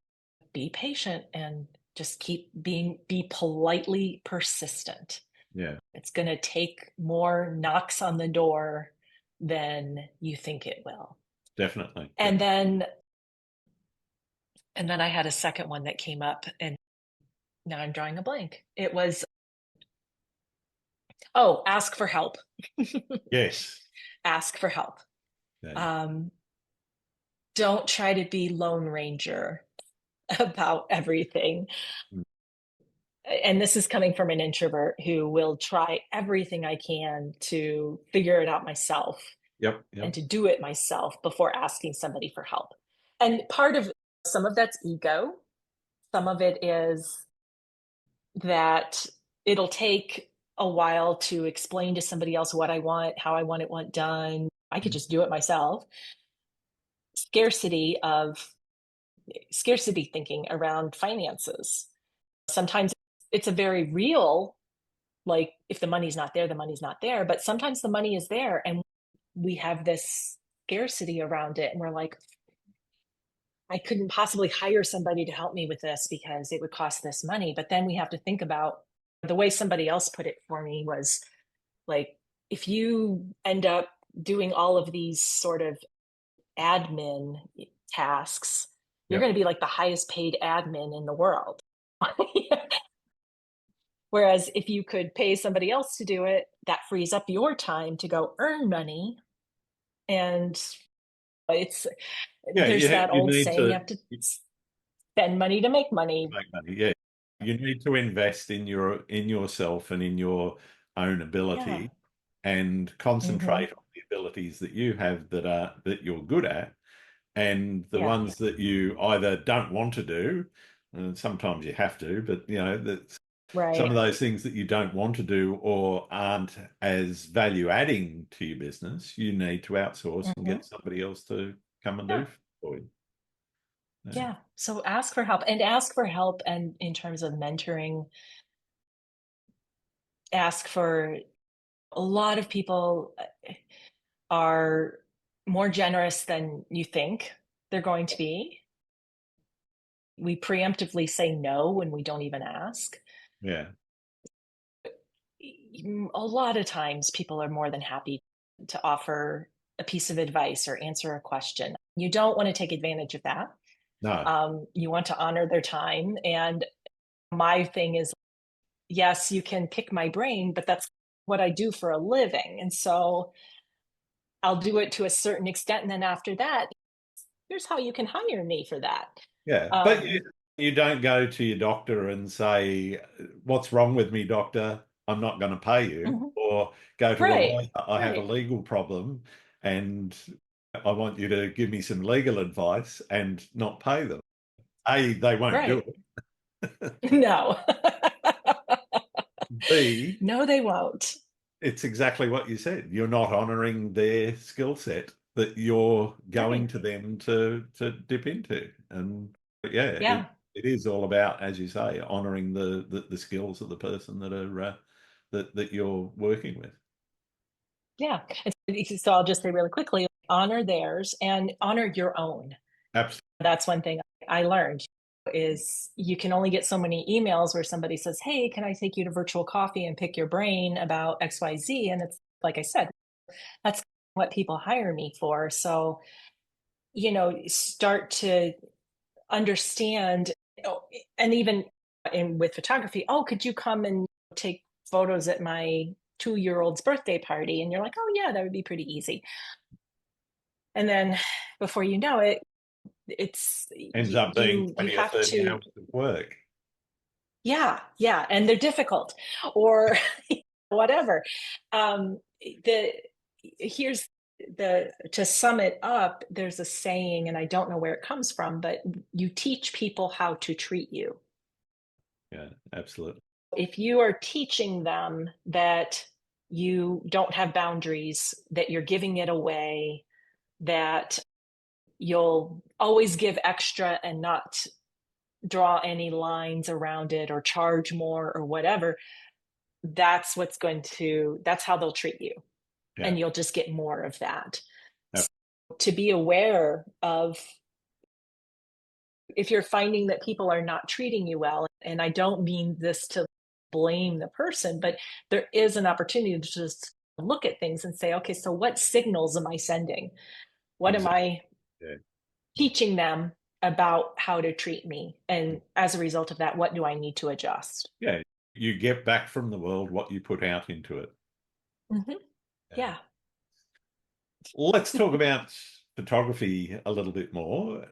be patient and just be politely persistent. Yeah. It's going to take more knocks on the door than you think it will. Definitely. And then I had a second one that came up and now I'm drawing a blank. It was, oh, ask for help. Yes. Ask for help. Yeah. Um, don't try to be Lone Ranger about everything. Mm. And this is coming from an introvert who will try everything I can to figure it out myself Yep. and Yep. to do it myself before asking somebody for help. And part of some of that's ego. Some of it is that it'll take a while to explain to somebody else what I want, how I want it done. I could just do it myself. Scarcity of scarcity thinking around finances. Sometimes it's a very real, like if the money's not there, the money's not there. But sometimes the money is there and we have this scarcity around it. And we're like, I couldn't possibly hire somebody to help me with this because it would cost this money. But then we have to think about the way somebody else put it for me was like, if you end up doing all of these sort of admin tasks, you're Yep. going to be like the highest paid admin in the world. Whereas if you could pay somebody else to do it, that frees up your time to go earn money. And it's Yeah, there's that you old need saying, you to have to spend money to make money. make money. Yeah, you need to invest in yourself and in your own Yeah. ability, and Hmm. concentrate on the abilities that you have that you're good at, and the Yeah. ones that you either don't want to do, and sometimes you have to, but that some Right. of those things that you don't want to do or aren't as value adding to your business, you need to outsource and Hmm. get somebody else to come and Yeah. do for you. Yeah. Yeah. So ask for help, and ask for help. And in terms of mentoring, ask for a lot of people are more generous than you think they're going to be. We preemptively say no when we don't even ask. Yeah. A lot of times people are more than happy to offer a piece of advice or answer a question. You don't want to take advantage of that. No. You want to honor their time. And my thing is, yes, you can pick my brain, but that's what I do for a living. And so I'll do it to a certain extent. And then after that, here's how you can hire me for that. Yeah. But Um, you don't go to your doctor and say, "What's wrong with me, doctor? I'm not going to pay you." mhm. Or go to a Right, lawyer, "I have a right, legal problem and I want you to give me some legal advice," and not pay them. A, they won't do right. it. No, B, no, they won't. it's exactly what you said. You're not honoring their skill set that you're going Right. to them to dip into. And yeah, Yeah. it is all about, as you say, honoring the skills of the person that are that you're working with. Yeah. So I'll just say really quickly, honor theirs and honor your own. Absolutely. That's one thing I learned is you can only get so many emails where somebody says, "Hey, can I take you to virtual coffee and pick your brain about XYZ?" And it's like I said, that's what people hire me for. So, start to understand, and even with photography, oh, could you come and take photos at my 2-year old's birthday party? And you're like, oh, yeah, that would be pretty easy. And then before you know it, it's Ends up being you 20 or have 30 to, hours of work. yeah, yeah, and they're difficult or whatever. The here's the to sum it up, there's a saying, and I don't know where it comes from, but you teach people how to treat you. Yeah, absolutely. If you are teaching them that you don't have boundaries, that you're giving it away, that you'll always give extra and not draw any lines around it or charge more or whatever, that's how they'll treat you. Yeah. And you'll just get more of that. So to be aware of if you're finding that people are not treating you well, and I don't mean this to blame the person, but there is an opportunity to just look at things and say, okay, so what signals am I sending? What am Exactly. I Yeah. teaching them about how to treat me? And as a result of that, what do I need to adjust? Yeah. You get back from the world what you put out into it. Hmm. Yeah. Yeah. Let's talk about photography a little bit more.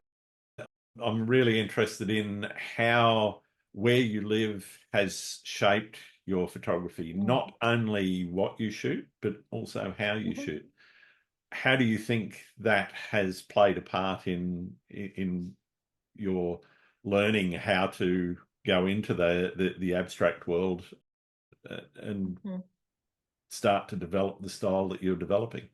I'm really interested in how where you live has shaped your photography, not only what you shoot, but also how you Mm-hmm. shoot. How do you think that has played a part in your learning how to go into the abstract world and start to develop the style that you're developing?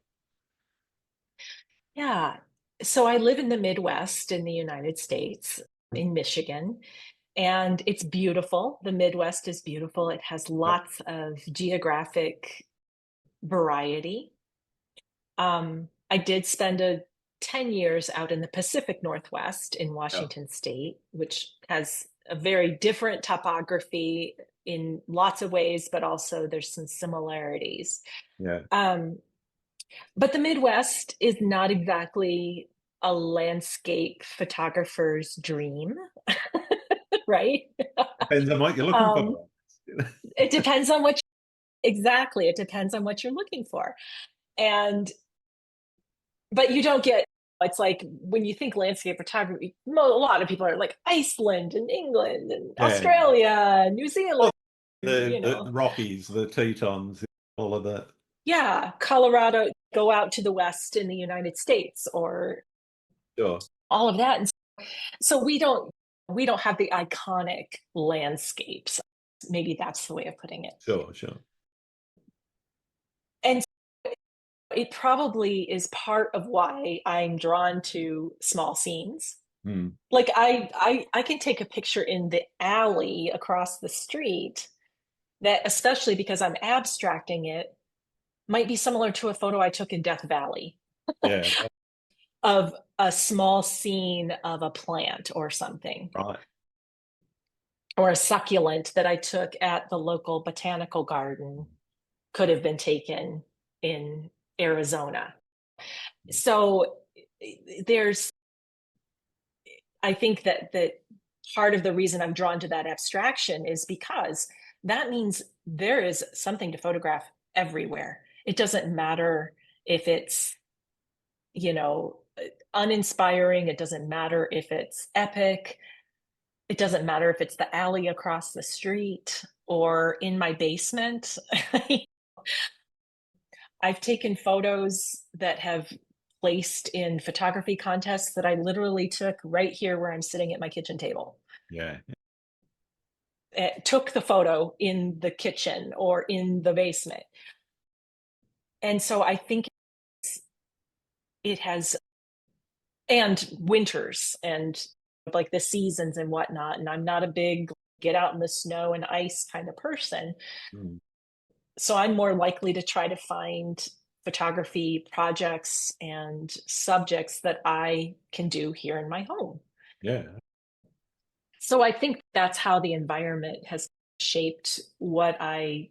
Yeah. So I live in the Midwest in the United States, in Michigan, and it's beautiful. The Midwest is beautiful. It has Yep. lots of geographic variety. I did spend 10 years out in the Pacific Northwest in Yeah. Washington State, which has a very different topography in lots of ways, but also there's some similarities. Yeah. Um, but the Midwest is not exactly a landscape photographer's dream, right? Depends on what you're looking Um, for. it depends on what exactly. It depends on what you're looking for. And but you don't get it's like when you think landscape photography, a lot of people are like Iceland and England and Yeah. Australia and New Well, Zealand, the Rockies, the Tetons, all of that. yeah, Colorado, go out to the west in the United States or Sure. all of that. And so we don't have the iconic landscapes. Maybe that's the way of putting it. Sure. Sure. And it probably is part of why I'm drawn to small scenes. Mm. Like I can take a picture in the alley across the street that, especially because I'm abstracting it, might be similar to a photo I took in Death Valley Yeah. of a small scene of a plant or something, Right. or a succulent that I took at the local botanical garden could have been taken in Arizona. So there's I think that part of the reason I'm drawn to that abstraction is because that means there is something to photograph everywhere. It doesn't matter if it's, you know, uninspiring. It doesn't matter if it's epic. It doesn't matter if it's the alley across the street or in my basement. I've taken photos that have placed in photography contests that I literally took right here where I'm sitting at my kitchen table. Yeah. Took the photo in the kitchen or in the basement. And so I think it has, and winters and like the seasons and whatnot. And I'm not a big get out in the snow and ice kind of person. Mm. So I'm more likely to try to find photography projects and subjects that I can do here in my home. Yeah. So I think that's how the environment has shaped what I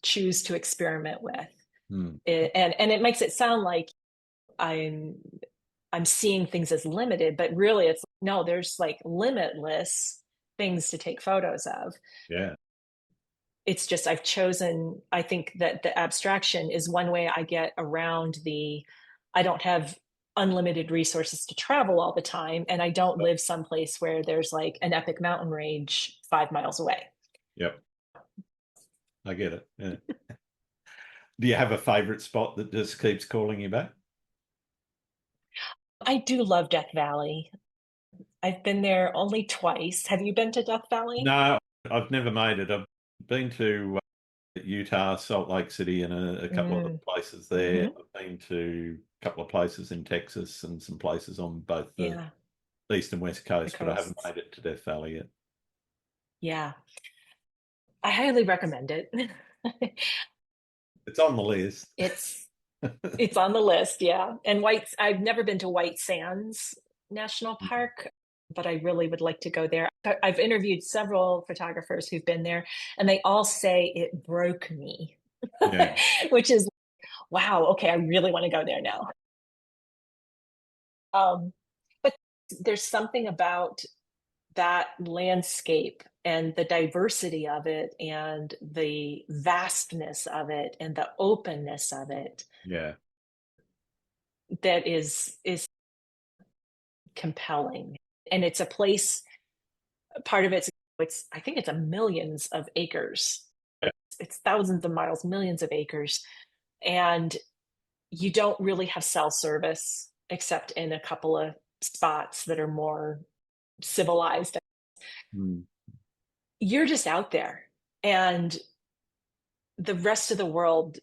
choose to experiment with. Mm. And it makes it sound like I'm I'm seeing things as limited, but really it's no, there's like limitless things to take photos of. Yeah. It's just I've chosen, I think that the abstraction is one way I get around I don't have unlimited resources to travel all the time, and I don't live someplace where there's like an epic mountain range 5 miles away. Yep. I get it. Yeah. Do you have a favorite spot that just keeps calling you back? I do love Death Valley. I've been there only twice. Have you been to Death Valley? No, I've never made it. I've been to Utah, Salt Lake City, and a couple of other Mm, places there. hmm. I've been to a couple of places in Texas and some places on both the Yeah, east and west the coast, but I haven't coasts. made it to Death Valley yet. Yeah, I highly recommend it. It's on the list. It's it's on the list, yeah. And I've never been to White Sands National Park, but I really would like to go there. I've interviewed several photographers who've been there, and they all say it broke me, Yeah. which is wow. Okay, I really want to go there now. But there's something about that landscape and the diversity of it and the vastness of it and the openness of it Yeah. that is compelling. And it's a place, part of it's I think it's a millions of acres. It's thousands of miles, millions of acres. And you don't really have cell service except in a couple of spots that are more civilized. Mm. You're just out there, and the rest of the world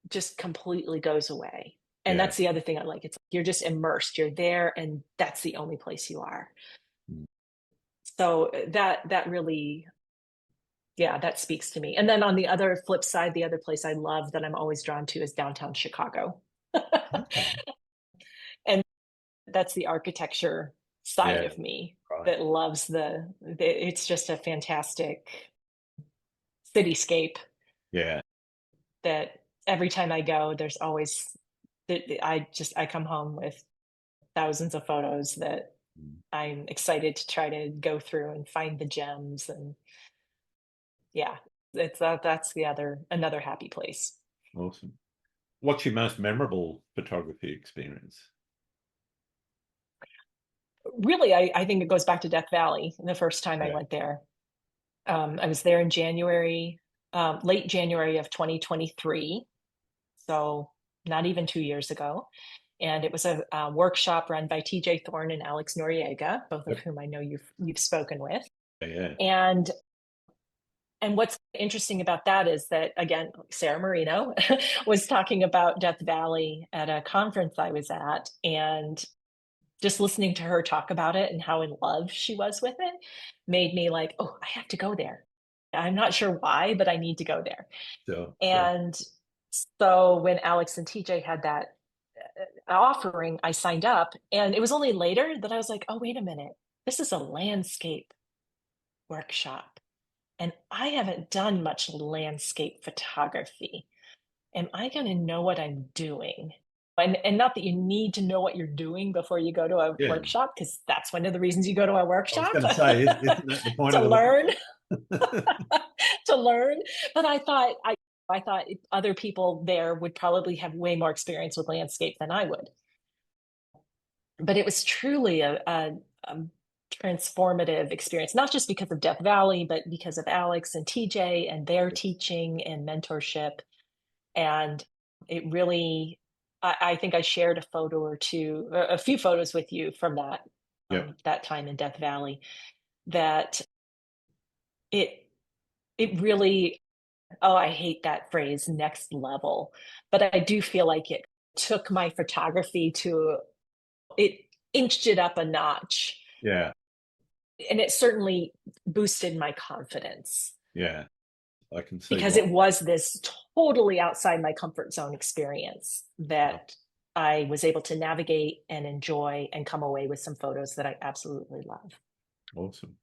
just completely goes away. And Yeah. that's the other thing I like. It's like you're just immersed. You're there, and that's the only place you are. Mm. So that really, yeah, that speaks to me. And then on the other flip side, the other place I love that I'm always drawn to is downtown Chicago. Okay. And that's the architecture side Yeah. of me Right. that loves it's just a fantastic cityscape Yeah. that every time I go, there's always I come home with thousands of photos that Mm. I'm excited to try to go through and find the gems. And yeah, that's the other another happy place. Awesome. What's your most memorable photography experience? Really, I think it goes back to Death Valley the first time I Yeah. went there. I was there in January, late January of 2023, so not even 2 years ago. And it was a workshop run by TJ Thorne and Alex Noriega, both of Yep. whom I know you've spoken with. Yeah. And what's interesting about that is that, again, Sarah Marino was talking about Death Valley at a conference I was at, and just listening to her talk about it and how in love she was with it made me like, oh, I have to go there. I'm not sure why, but I need to go there. Sure. Sure. And so when Alex and TJ had that offering, I signed up. And it was only later that I was like, oh, wait a minute. This is a landscape workshop. And I haven't done much landscape photography. Am I going to know what I'm doing? And not that you need to know what you're doing before you go to a Yeah. workshop, because that's one of the reasons you go to a I was workshop going to say, isn't that the point to of the learn, workshop? to learn. But I thought other people there would probably have way more experience with landscape than I would. But it was truly a transformative experience, not just because of Death Valley, but because of Alex and TJ and their teaching and mentorship. And it really, I think I shared a photo or two, a few photos with you from Yep. that time in Death Valley, that it it really, oh, I hate that phrase, next level, but I do feel like it took my photography to, it inched it up a notch, Yeah. and it certainly boosted my confidence Yeah. I can see because why. it was this totally outside my comfort zone experience Yeah. that I was able to navigate and enjoy and come away with some photos that I absolutely love. Awesome.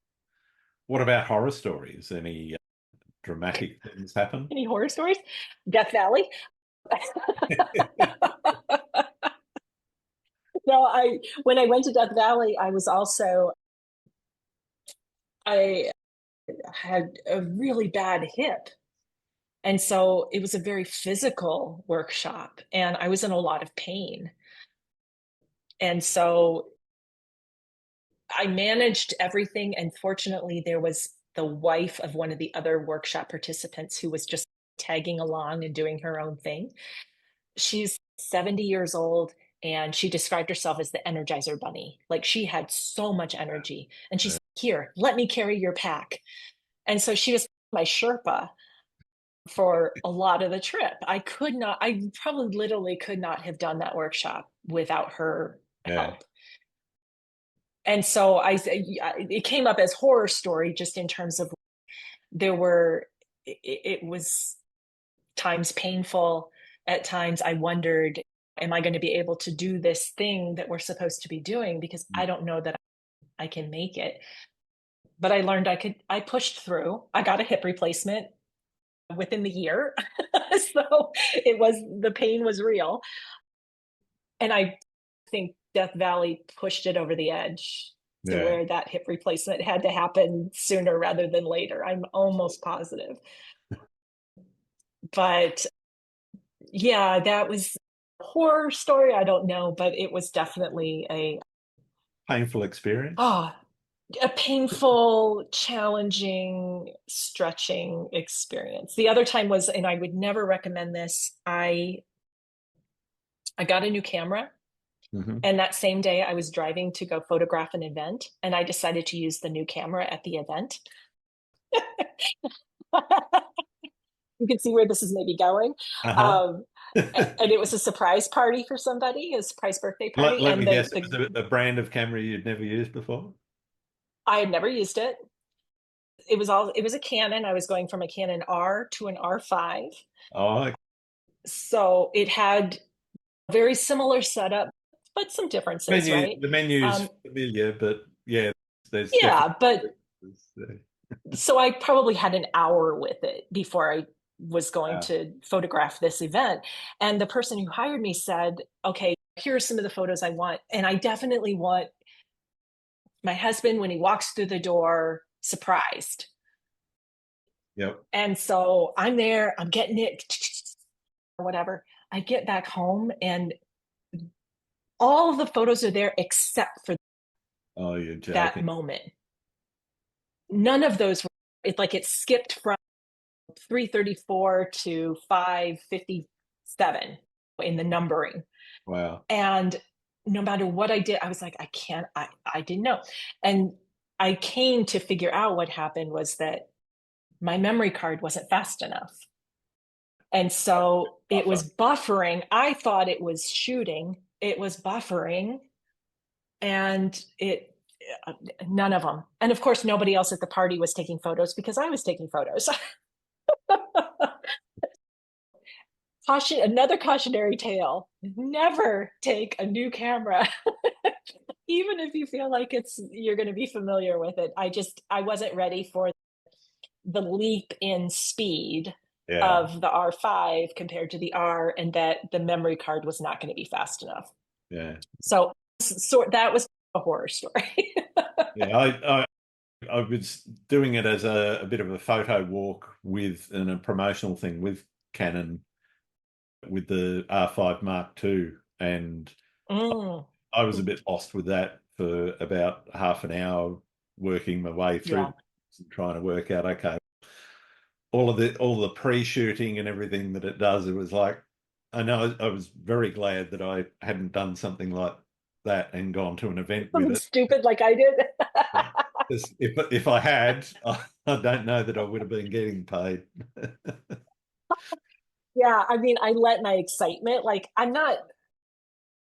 What about horror stories? Any dramatic things happen? Any horror stories? Death Valley? No, when I went to Death Valley, I had a really bad hip. And so it was a very physical workshop, and I was in a lot of pain. And so I managed everything. And fortunately, there was the wife of one of the other workshop participants who was just tagging along and doing her own thing. She's 70 years old, and she described herself as the Energizer Bunny. Like, she had so much energy. And she Yeah. said, here, let me carry your pack. And so she was my Sherpa for a lot of the trip. I probably literally could not have done that workshop without her Yeah. help. And so it came up as horror story just in terms of there were, it was times painful. At times I wondered, am I going to be able to do this thing that we're supposed to be doing? Because I don't know that I can make it. But I learned I pushed through. I got a hip replacement within the year. So the pain was real. And I think Death Valley pushed it over the edge to Yeah. where that hip replacement had to happen sooner rather than later. I'm almost positive. But yeah, that was a horror story. I don't know, but it was definitely Painful experience. oh, a painful, challenging, stretching experience. The other time was, and I would never recommend this, I got a new camera, Hmm. And that same day, I was driving to go photograph an event, and I decided to use the new camera at the event. You can see where this is maybe going. Uh-huh. Um, and it was a surprise party for somebody, a surprise birthday Let, party. let me And guess, it was a brand of camera you'd never used before? I had never used it. It was a Canon. I was going from a Canon R to an R5. Oh, So it had a very similar setup, but some differences, right? the menu's Um, familiar, but yeah, there's definitely yeah, but differences there. so I probably had an hour with it before I was going Wow. to photograph this event. And the person who hired me said, okay, here are some of the photos I want. And I definitely want my husband, when he walks through the door, surprised. Yep. And so I'm there, I'm getting it, or whatever. I get back home and all of the photos are there except for Oh, you're that joking. moment. None of those were, it's like it skipped from 334 to 557 in the numbering. Wow. And no matter what I did, I was like, I can't, I didn't know. And I came to figure out what happened was that my memory card wasn't fast enough. And so it Buffer. was buffering. I thought it was shooting, it was buffering, and none of them. And of course, nobody else at the party was taking photos because I was taking photos. Another cautionary tale: never take a new camera, even if you feel like you're going to be familiar with it. I wasn't ready for the leap in speed Yeah. of the R5 compared to the R, and that the memory card was not going to be fast enough. Yeah. So that was a horror story. Yeah. I was doing it as a bit of a photo walk with and a promotional thing with Canon with the R5 Mark II, and Mm, I was a bit lost with that for about half an hour, working my way through yeah. the and trying to work out, okay, all the pre-shooting and everything that it does. It was like, I know I was very glad that I hadn't done something like that and gone to an event with Something it. stupid like I did. Yeah. 'Cause if I had, I don't know that I would have been getting paid. Yeah, I mean, I let my excitement, like I'm not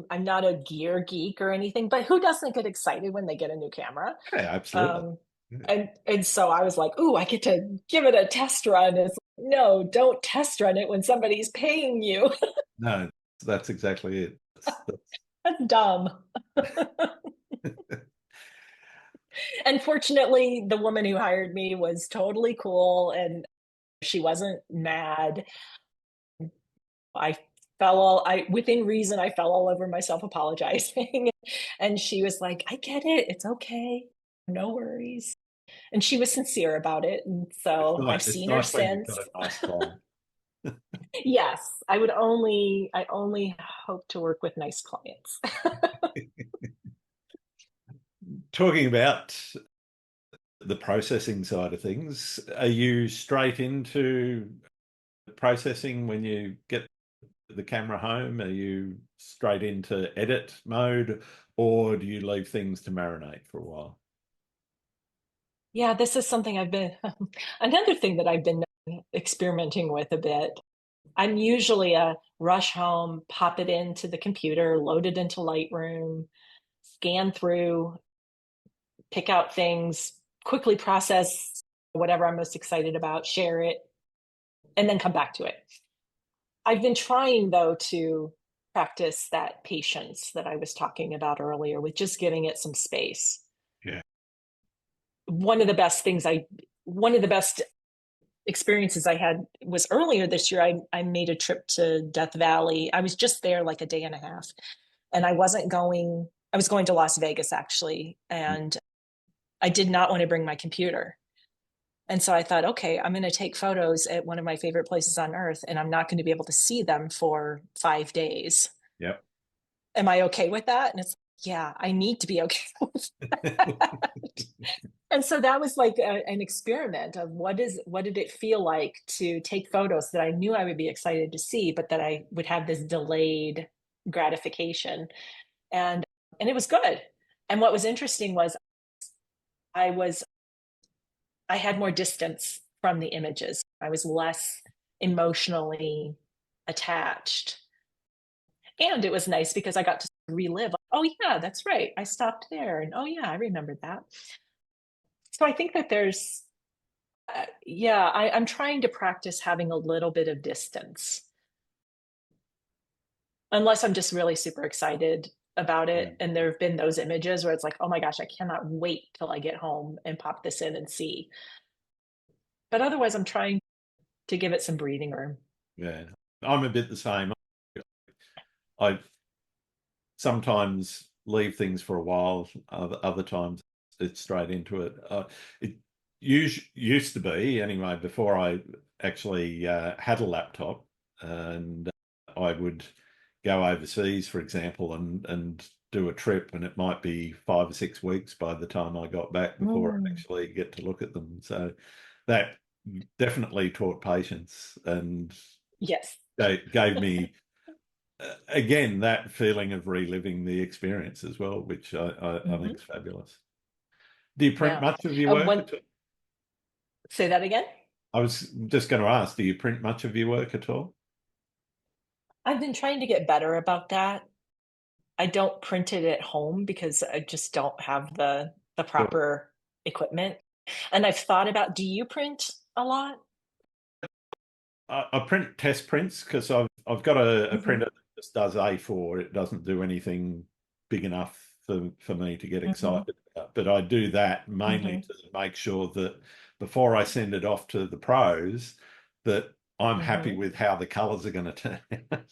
a gear geek or anything, but who doesn't get excited when they get a new camera? Yeah, absolutely. Um, Yeah. and so I was like, "Ooh, I get to give it a test run." It's like, no, don't test run it when somebody's paying you. No, that's exactly it. That's dumb. And fortunately, the woman who hired me was totally cool, and she wasn't mad. I within reason, I fell all over myself apologizing. And she was like, I get it. It's okay. No worries. And she was sincere about it. And so I've It's seen her nice when you've since. got a nice client. Yes, I only hope to work with nice clients. Talking about the processing side of things, are you straight into processing when you get the camera home? Are you straight into edit mode, or do you leave things to marinate for a while? Yeah, this is something another thing that I've been experimenting with a bit. I'm usually a rush home, pop it into the computer, load it into Lightroom, scan through, pick out things, quickly process whatever I'm most excited about, share it, and then come back to it. I've been trying, though, to practice that patience that I was talking about earlier with just giving it some space. Yeah. One of the best things one of the best experiences I had was earlier this year. I made a trip to Death Valley. I was just there like a day and a half, and I was going to Las Vegas actually, and I did not want to bring my computer. And so I thought, okay, I'm going to take photos at one of my favorite places on earth, and I'm not going to be able to see them for 5 days. Yep. Am I okay with that? And it's, yeah, I need to be okay with that. And so that was like an experiment of what did it feel like to take photos that I knew I would be excited to see, but that I would have this delayed gratification. and it was good. And what was interesting was I was I had more distance from the images. I was less emotionally attached. And it was nice because I got to relive, oh, yeah, that's right. I stopped there. And oh, yeah, I remembered that. So I think that yeah, I'm trying to practice having a little bit of distance, unless I'm just really super excited about Yeah. it. And there have been those images where it's like, oh my gosh, I cannot wait till I get home and pop this in and see. But otherwise, I'm trying to give it some breathing room. Yeah. I'm a bit the same. I sometimes leave things for a while. Other times it's straight into it. It used to be anyway before I actually had a laptop, and I would go overseas, for example, and do a trip, and it might be 5 or 6 weeks by the time I got back before I Mm. actually get to look at them. So that definitely taught patience and Yes. gave me again that feeling of reliving the experience as well, which I think Hmm. is fabulous. Do you print Yeah. much of your work One, at all? say that again. I was just going to ask, do you print much of your work at all? I've been trying to get better about that. I don't print it at home because I just don't have the Sure. proper equipment. And I've thought about, do you print a lot? I print test prints because I've got a Hmm. printer that just does A4. It doesn't do anything big enough for me to get Hmm. excited about. But I do that mainly Hmm. to make sure that before I send it off to the pros, that I'm happy Hmm. with how the colors are going to turn out.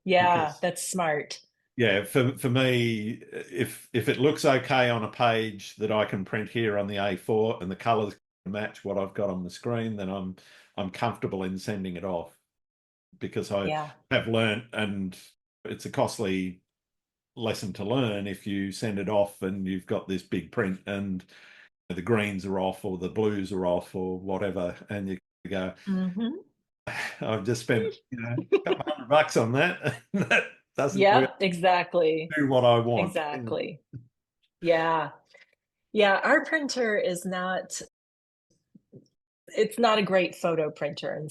Yeah, Because that's smart. yeah, for me, if it looks okay on a page that I can print here on the A4 and the colors match what I've got on the screen, then I'm comfortable in sending it off because I Yeah. have learnt, and it's a costly lesson to learn if you send it off and you've got this big print and the greens are off or the blues are off or whatever, and you go, Hmm. I've just spent a couple $100 on that. That doesn't really Yep, exactly. do what I want. Exactly. Yeah. Yeah, our printer is not, it's not a great photo printer.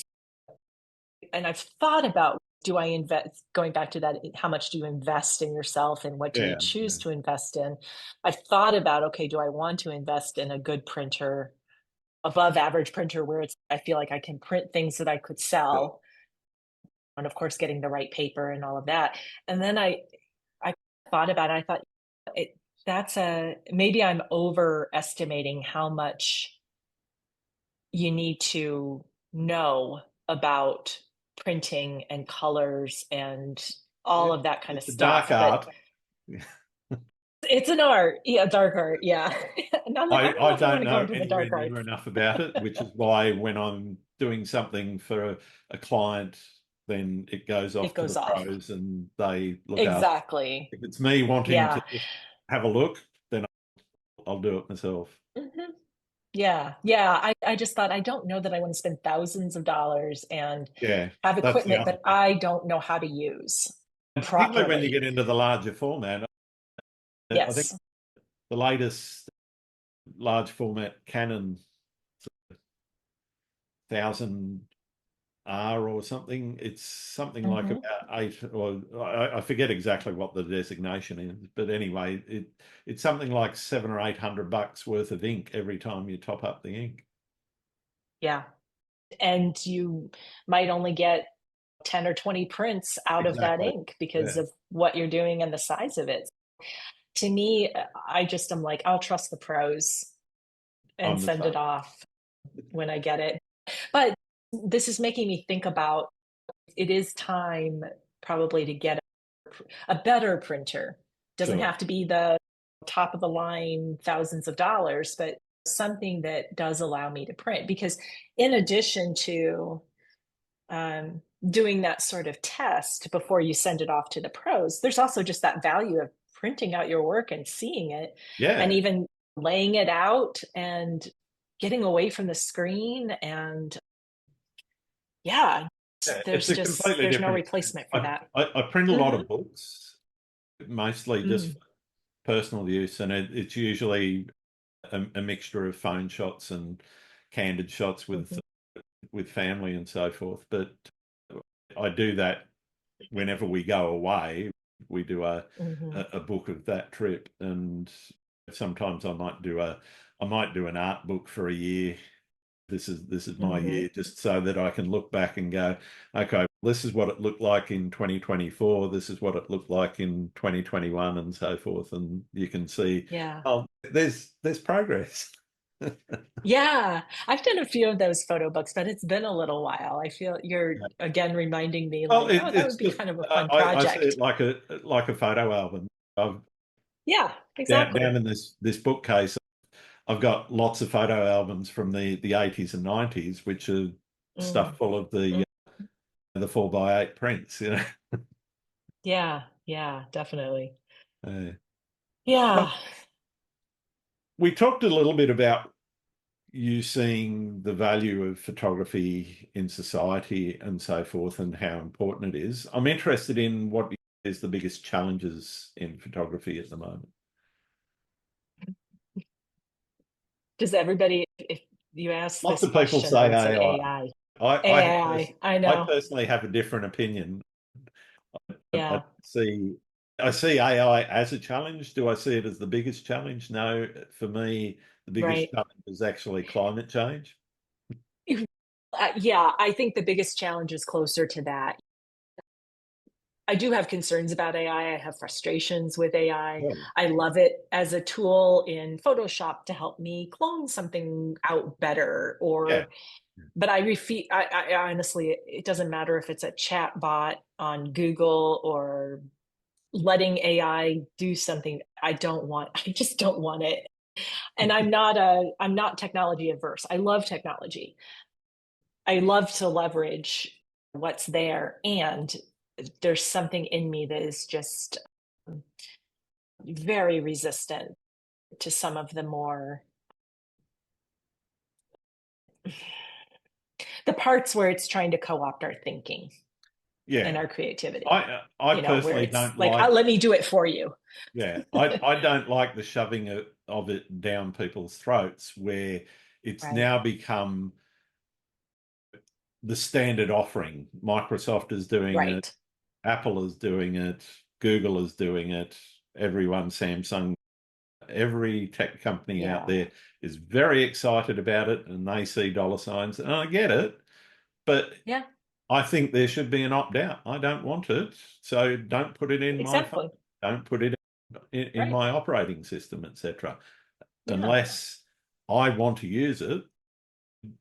And I've thought about, do I invest, going back to that, how much do you invest in yourself and what do you Yeah, choose yeah, to invest in? I've thought about, okay, do I want to invest in a good printer, above average printer where it's, I feel like I can print things that I could sure. sell, and of course getting the right paper and all of that. And then I thought about it, I thought it that's a, maybe I'm overestimating how much you need to know about printing and colors and all of that kind of It's a dark stuff. But art. it's an art, yeah, dark art, yeah. And I'm like, I don't I know if I want don't to go know into the anywhere dark near arts. enough about it, which is why when I'm doing something for a client, then it goes It off to the goes off. pros and they look after. Exactly. If it's me wanting to Yeah. just have a look, then I'll do it myself. Hmm. Yeah. Yeah. I just thought, I don't know that I want to spend thousands of dollars and Yeah, have that's the equipment other that thing. I don't know how to use And particularly when you properly. get into the larger format, I think Yes. the latest large format Canon 1000R or something. It's something like Hmm. about eight, or I forget exactly what the designation is, but anyway, it's something like $700 or $800 worth of ink every time you top up the ink. Yeah. And you might only get 10 or 20 prints out of that Exactly. ink because Yeah, of what you're doing and the size of it. To me, I just am like, I'll trust the pros and I'm the send same. it off when I get it. But this is making me think about, it is time probably to get a better printer. Doesn't Sure. have to be the top of the line thousands of dollars, but something that does allow me to print. Because in addition to doing that sort of test before you send it off to the pros, there's also just that value of printing out your work and seeing it, and Yeah. even laying it out and getting away from the screen. And yeah, Yeah, it's a completely there's no different experience. replacement for that. I print a lot Hmm. of books, mostly just Mm, personal use, and it's usually a mixture of phone shots and candid shots mhm, with family and so forth. But I do that whenever we go away. We do mhm, a book of that trip, and sometimes I might do an art book for a year. This is my mhm. year, just so that I can look back and go, okay, this is what it looked like in 2024. This is what it looked like in 2021, and so forth. And you can see, Yeah. oh, there's progress. Yeah. I've done a few of those photo books, but it's been a little while. I feel you're again reminding me Well, like, oh, that it's would be just kind of a fun I see project. it like a photo album. I've Yeah, down exactly. in this bookcase. I've got lots of photo albums from the 80s and 90s, which are stuff Mm, full of mm. the 4x8 prints. Yeah, yeah, definitely. Uh, Yeah. well, we talked a little bit about you seeing the value of photography in society and so forth, and how important it is. I'm interested in what is the biggest challenges in photography at the moment. Does everybody, if you ask Lots this of people question, they say would say AI. AI. I I I know. personally have a different opinion. I Yeah, see I see AI as a challenge. Do I see it as the biggest challenge? No, for me, the biggest right. challenge is actually climate change. Yeah, I think the biggest challenge is closer to that. I do have concerns about AI. I have frustrations with AI. Oh, I love it as a tool in Photoshop to help me clone something out better yeah, or but I honestly it doesn't matter if it's a chat bot on Google or letting AI do something I just don't want it. And I'm not technology averse. I love technology. I love to leverage what's there and there's something in me that is just very resistant to some of the more the parts where it's trying to co-opt our thinking and yeah. our creativity. I Where personally it's don't like, like. let me do it for you. Yeah, I don't like the shoving of it down people's throats, where it's Right. now become the standard offering. Microsoft is doing it, Right. Apple is doing it, Google is doing it, everyone, Samsung, every tech company out Yeah. there is very excited about it, and they see dollar signs. And I get it, but Yeah. I think there should be an opt out. I don't want it, so don't put it in my phone. Exactly. Don't put it in Right. my operating system, etc. Yeah. Unless I want to use it,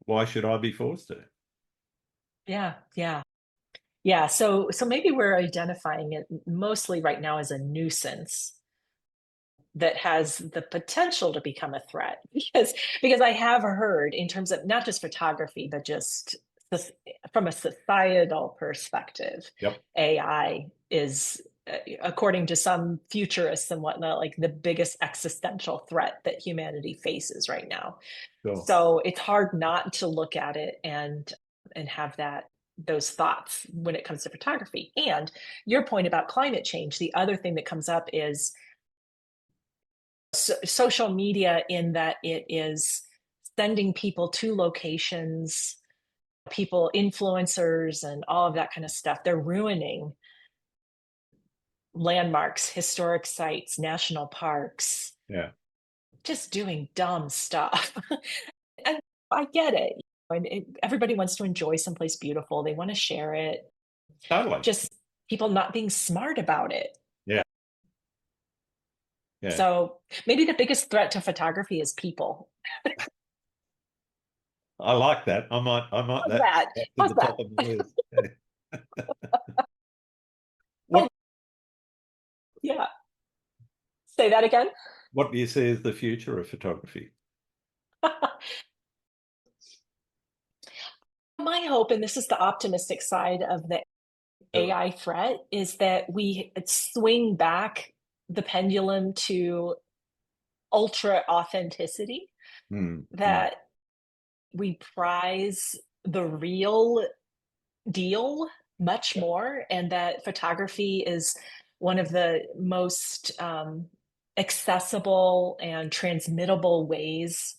why should I be forced to? Yeah. Yeah. Yeah. So maybe we're identifying it mostly right now as a nuisance that has the potential to become a threat because I have heard in terms of not just photography but just from a societal perspective, Yep, AI is according to some futurists and whatnot like the biggest existential threat that humanity faces right now. sure. So it's hard not to look at it and have those thoughts when it comes to photography. And your point about climate change, the other thing that comes up is social media in that it is sending people to locations, people, influencers, and all of that kind of stuff. They're ruining landmarks, historic sites, national parks, Yeah, just doing dumb stuff. And I get it. Everybody wants to enjoy someplace beautiful. They want to share it. totally. Just people not being smart about it. Yeah, yeah. So maybe the biggest threat to photography is people. I like that. I might How's that? that to How's the that? top of the list. Yeah. Oh, What yeah. Say that again. what do you see as the future of photography? My hope, and this is the optimistic side of the Sure. AI threat, is that we swing back the pendulum to ultra authenticity, Hmm. Hmm. that we prize the real deal much more, and that photography is one of the most accessible and transmittable ways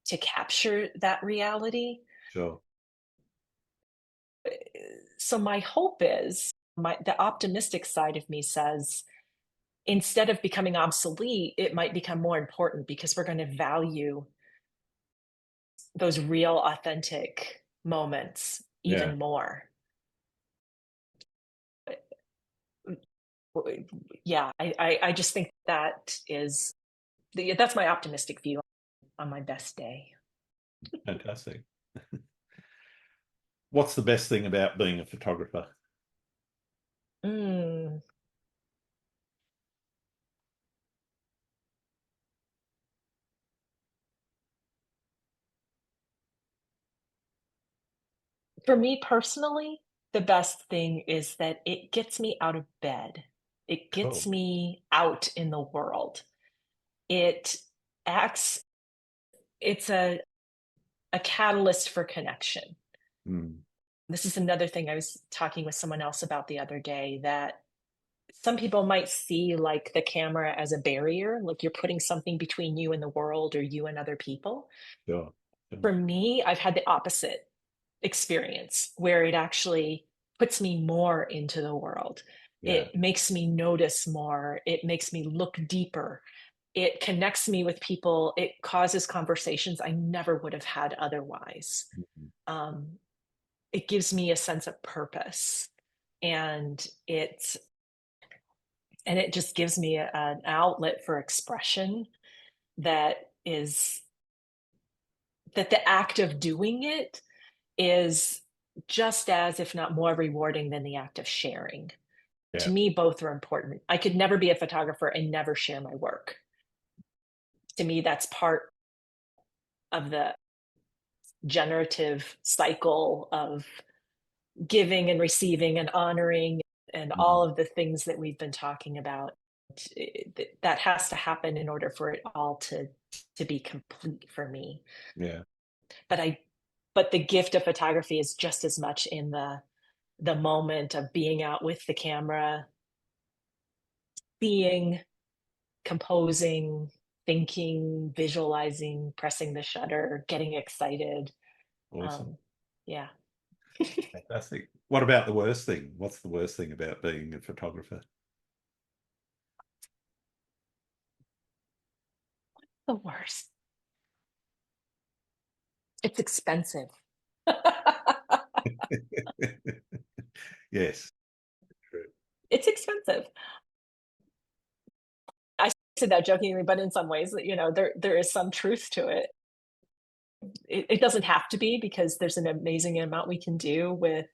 to capture that reality. Sure. So my hope is, the optimistic side of me says, instead of becoming obsolete, it might become more important because we're going to value those real, authentic moments Yeah. even more. Yeah, I just think that's my optimistic view on my best day. Fantastic. What's the best thing about being a photographer? Mm. For me personally, the best thing is that it gets me out of bed. It gets Cool. me out in the world. It acts, it's a catalyst for connection. Mm. This is another thing I was talking with someone else about the other day, that some people might see like the camera as a barrier, like you're putting something between you and the world or you and other people. Sure. Sure. For me, I've had the opposite experience where it actually puts me more into the world. Yeah. It makes me notice more. It makes me look deeper. It connects me with people. It causes conversations I never would have had otherwise. Mhm. Um, it gives me a sense of purpose, and it just gives me an outlet for expression that is that the act of doing it is just as, if not more, rewarding than the act of sharing. To Yeah. me, both are important. I could never be a photographer and never share my work. To me, that's part of the generative cycle of giving and receiving and honoring and all Mm. of the things that we've been talking about. That has to happen in order for it all to be complete for me. Yeah. But but the gift of photography is just as much in the moment of being out with the camera, being, composing, thinking, visualizing, pressing the shutter, getting excited. Awesome. Um, yeah. Fantastic. What about the worst thing? What's the worst thing about being a photographer? The worst. It's expensive. Yes. True. It's expensive. I said that jokingly, but in some ways, there is some truth to it. It doesn't have to be, because there's an amazing amount we can do with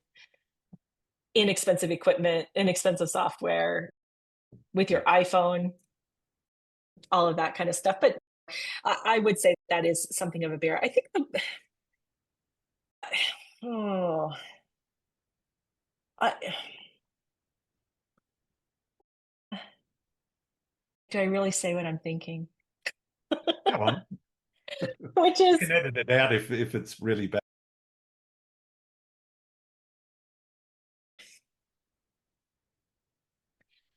inexpensive equipment, inexpensive software, with Yeah. your iPhone, all of that kind of stuff. But I would say that is something of a bear. I think oh, I, do I really say what I'm thinking? Come on. Which You is, can edit it out if it's really bad.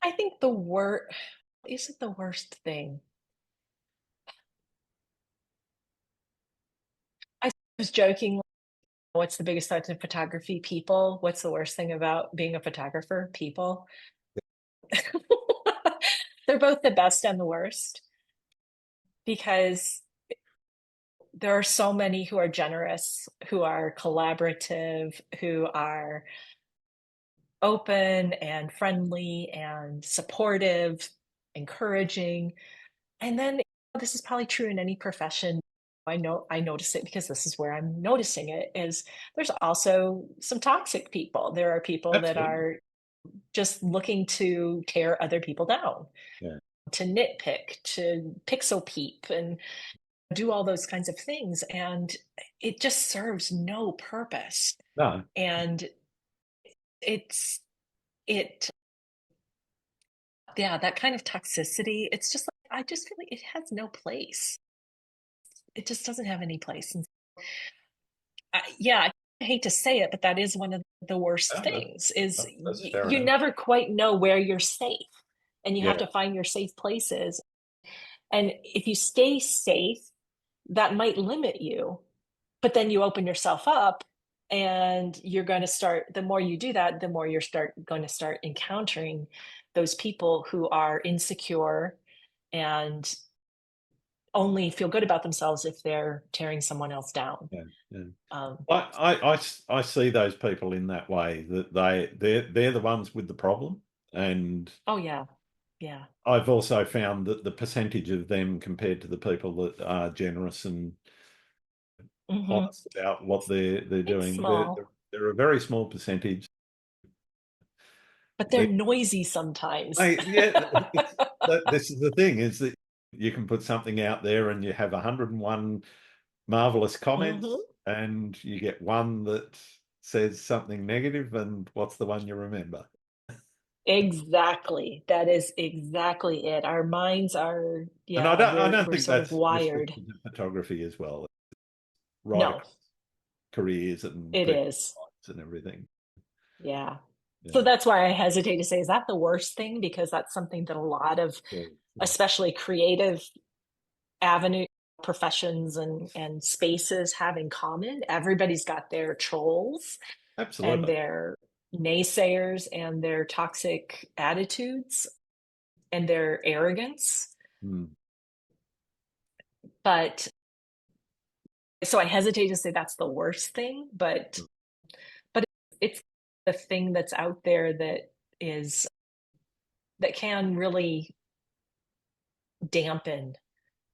I think the word is it the worst thing? I was joking. What's the biggest threat to photography? People. What's the worst thing about being a photographer? People. They're both the best and the worst, because there are so many who are generous, who are collaborative, who are open and friendly and supportive, encouraging. And then this is probably true in any profession. I notice it because this is where I'm noticing it, is there's also some toxic people. There are people that Absolutely. are just looking to tear other people down, Yeah. to nitpick, to pixel peep and do all those kinds of things. And it just serves no purpose. No. And it's, it, yeah, that kind of toxicity, it's just like, I just feel like it has no place. It just doesn't have any place. And yeah, I hate to say it, but that is one of the worst No, things, is that's fair you enough. never quite know where you're safe. and you have Yeah. to find your safe places. And if you stay safe, that might limit you, but then you open yourself up, and you're going to start, the more you do that, the more you're going to start encountering those people who are insecure and only feel good about themselves if they're tearing someone else down. Yeah. Yeah. Um, I see those people in that way, that they're the ones with the problem. And oh yeah, yeah. I've also found that the percentage of them compared to the people that are generous and Hmm. honest about what they're It's doing, small, they're a very small percentage. but they're noisy sometimes. Yeah, this is the thing, is that you can put something out there and you have 101 marvelous Hmm. comments, and you get one that says something negative, and what's the one you remember? Exactly. That is exactly it. Our minds are, And yeah, I we're don't we're think sort of that's wired. restricted to photography as well, right No, across careers and it people's is. lives and everything. Yeah. So Yeah. that's why I hesitate to say, is that the worst thing? Because that's something that a lot of, Yeah. Yeah. especially creative avenue professions and spaces have in common. Everybody's got their trolls and Absolutely. their naysayers and their toxic attitudes and their arrogance. Mm. But so I hesitate to say that's the worst thing, but it's the thing that's out there that is, that can really dampen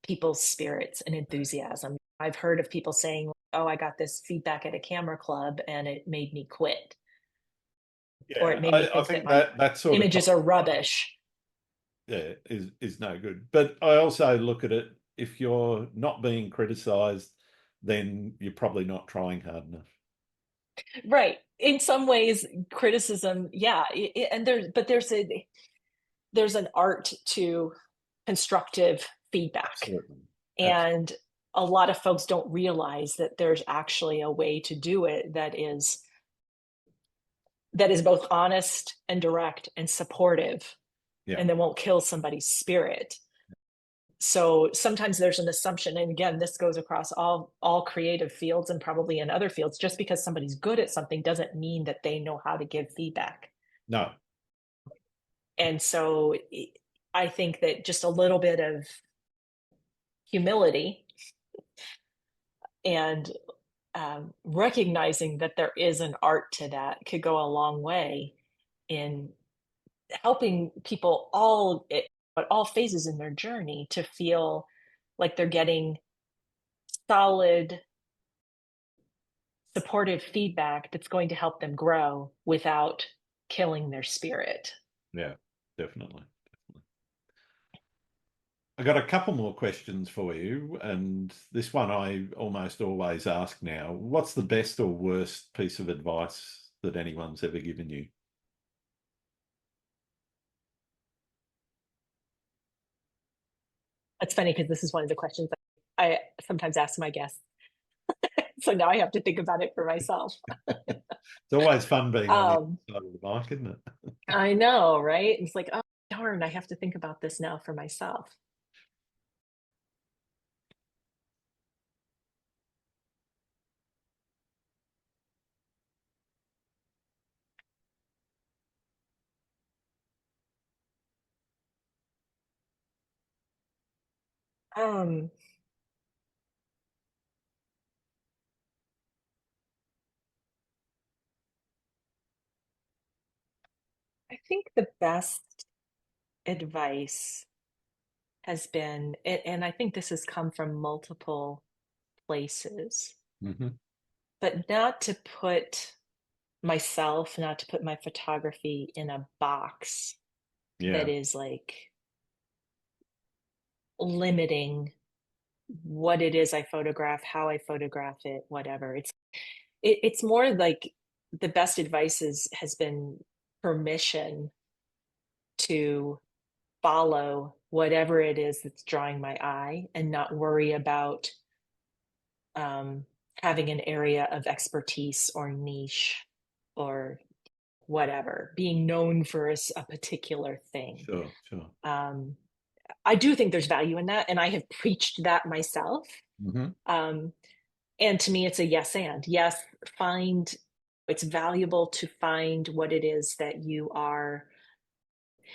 people's spirits and enthusiasm. I've heard of people saying, "Oh, I got this feedback at a camera club and it made me quit," or it Yeah, made me I think that think my that sort of images are rubbish. yeah is no good. But I also look at it, if you're not being criticized, then you're probably not trying hard enough. Right. In some ways, criticism, yeah, and there's an art to constructive feedback. Absolutely. Absolutely. And a lot of folks don't realize that there's actually a way to do it that is both honest and direct and supportive, Yeah. and that won't kill somebody's spirit. So sometimes there's an assumption, and again, this goes across all creative fields and probably in other fields. Just because somebody's good at something doesn't mean that they know how to give feedback. No. And so I think that just a little bit of humility and recognizing that there is an art to that could go a long way in helping people at all phases in their journey to feel like they're getting solid, supportive feedback that's going to help them grow without killing their spirit. Yeah, definitely. I got a couple more questions for you, and this one I almost always ask now. What's the best or worst piece of advice that anyone's ever given you? It's funny because this is one of the questions I sometimes ask my guests. So now I have to think about it for myself. It's always fun being on the Um, other side of the mic, isn't it? I know, right? It's like, oh, darn, I have to think about this now for myself. Um, I think the best advice has been, and I think this has come from multiple places, Hmm. but not to put myself, not to put my photography in a box that Yeah. is like limiting what it is I photograph, how I photograph it, whatever. It's more like the best advice has been permission to follow whatever it is that's drawing my eye and not worry about um, having an area of expertise or niche or whatever, being known for a particular thing. Sure, sure. I do think there's value in that, and I have preached that myself. Hmm. Um, and to me, it's a yes and yes, find it's valuable to find what it is that you are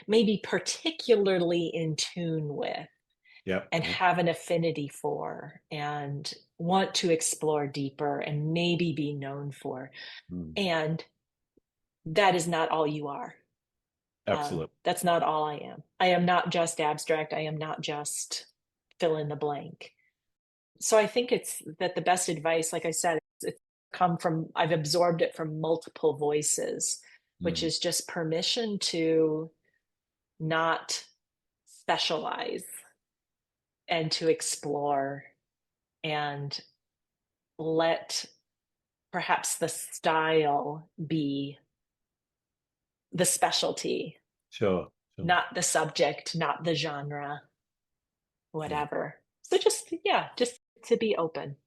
maybe particularly in tune with Yep, and yep. have an affinity for and want to explore deeper and maybe be known for. Mm, And that is not all you are. absolutely. That's not all I am. I am not just abstract. I am not just fill in the blank. So I think it's that the best advice, like I said, it's come from, I've absorbed it from multiple voices, which Mm, is just permission to not specialize and to explore and let perhaps the style be the specialty, sure, sure. not the subject, not the genre, Yeah, whatever. So just, yeah, just to be open.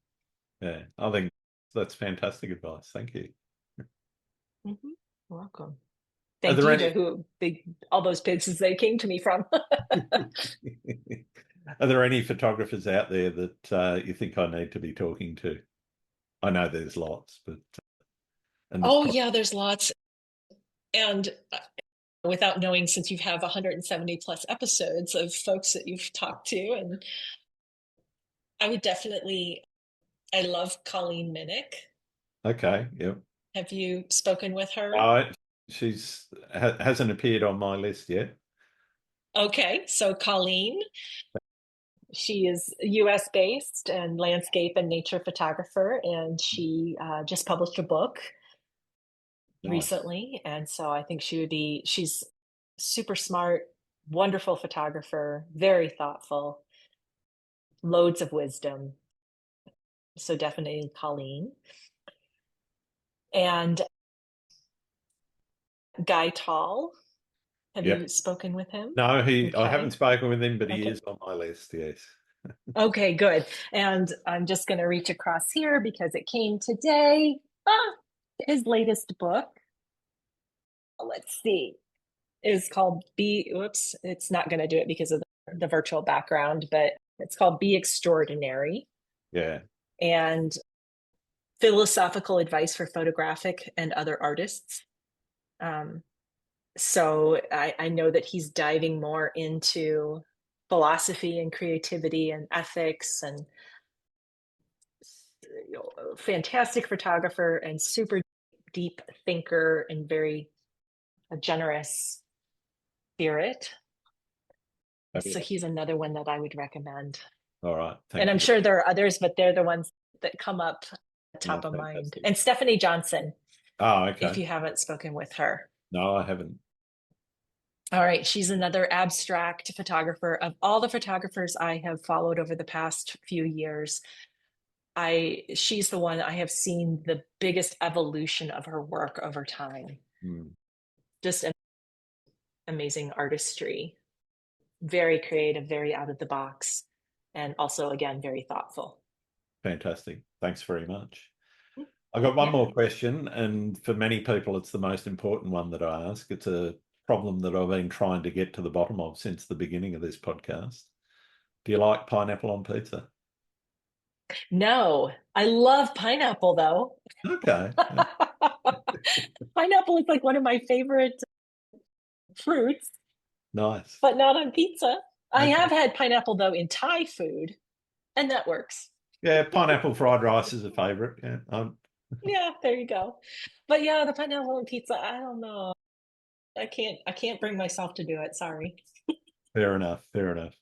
yeah. I think that's fantastic advice. Thank you. Mm-hmm. Welcome. Are Thank there you any to all those places they came to me from. are there any photographers out there that you think I need to be talking to? I know there's lots, but and there's Oh probably yeah, there's lots. And without knowing, since you have 170 plus episodes of folks that you've talked to, and I would definitely, I love Colleen Minnick. okay. Yep. Have you spoken with her? No, she's hasn't appeared on my list yet. Okay, so Colleen, she is US based and landscape and nature photographer, and she just published a book Nice. recently. And so I think she's super smart, wonderful photographer, very thoughtful, loads of wisdom. So definitely Colleen. And Guy Tall, have Yep. you spoken with him? No, I haven't Okay. spoken with him, but he Okay. is on my list. Yes. Okay, good. And I'm just going to reach across here because it came today. His latest book, let's see, is called Whoops, it's not going to do it because of the virtual background, but it's called Be Extraordinary, Yeah. and philosophical advice for photographic and other artists. Um, so I know that he's diving more into philosophy and creativity and ethics, and fantastic photographer and super deep thinker and very generous spirit. So Fabulous. he's another one that I would recommend. All right. And Thank I'm you. sure there are others, but they're the ones that come up No, top of mind. fantastic. And Stephanie Johnson, Oh, if okay. you haven't spoken with her. No, I haven't. All right, she's another abstract photographer. Of all the photographers I have followed over the past few years, she's the one I have seen the biggest evolution of her work over time. Mm, Just an amazing artistry, very creative, very out of the box, and also again very thoughtful. fantastic. Thanks very much. I've got one Yeah. more question, and for many people, it's the most important one that I ask. It's a problem that I've been trying to get to the bottom of since the beginning of this podcast. Do you like pineapple on pizza? No, I love pineapple though. Okay. Pineapple is like one of my favorite fruits, Nice. but not on pizza. I Okay. have had pineapple though in Thai food, and that works. Yeah, pineapple fried rice is a favorite. Yeah. Yeah, there you go. But yeah, the pineapple on pizza, I don't know. I can't bring myself to do it. Sorry. Fair enough. Fair enough.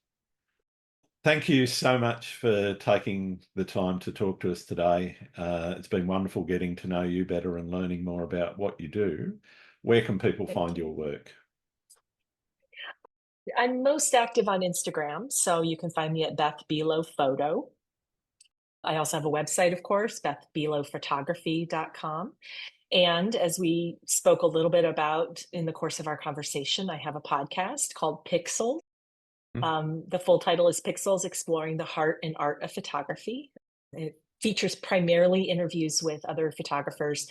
Thank you so much for taking the time to talk to us today. It's been wonderful getting to know you better and learning more about what you do. Where can people Thank find you. your work? I'm most active on Instagram, so you can find me at Beth Buelow Photo. I also have a website, of course, bethbuelowphotography.com. And as we spoke a little bit about in the course of our conversation, I have a podcast called Pixels. Hmm. The full title is Pixels Exploring the Heart and Art of Photography. It features primarily interviews with other photographers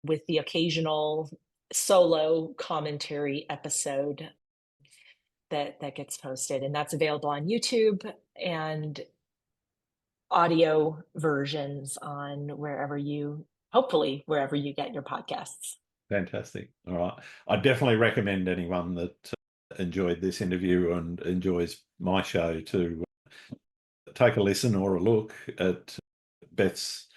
with the occasional solo commentary episode that gets posted, and that's available on YouTube and audio versions on hopefully wherever you get your podcasts. Fantastic. All right. I definitely recommend anyone that enjoyed this interview and enjoys my show to take a listen or a look at Beth's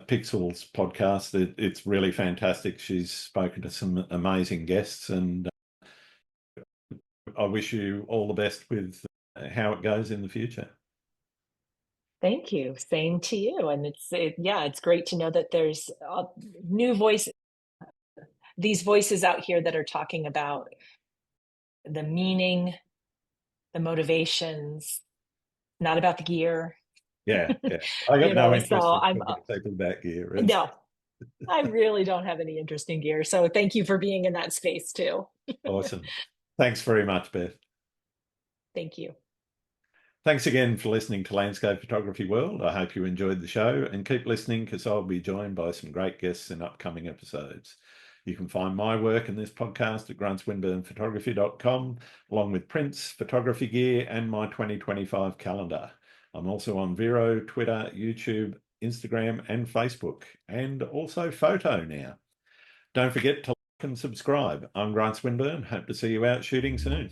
Pixels podcast. It's really fantastic. She's spoken to some amazing guests, and I wish you all the best with how it goes in the future. Thank you. Same to you. And it's great to know that there's new these voices out here that are talking about the meaning, the motivations, not about the gear. Yeah. I got You no know, interest so in I'm talking to people about gear. no, I really don't have any interest in gear. So thank you for being in that space too. Awesome. Thanks very much, Beth. Thank you. Thanks again for listening to Landscape Photography World. I hope you enjoyed the show, and keep listening because I'll be joined by some great guests in upcoming episodes. You can find my work in this podcast at gruntswinburnphotography.com, along with prints, photography gear, and my 2025 calendar. I'm also on Vero, Twitter, YouTube, Instagram, and Facebook, and also Photo now. Don't forget to like and subscribe. I'm Grant Swinburne. Hope to see you out shooting soon.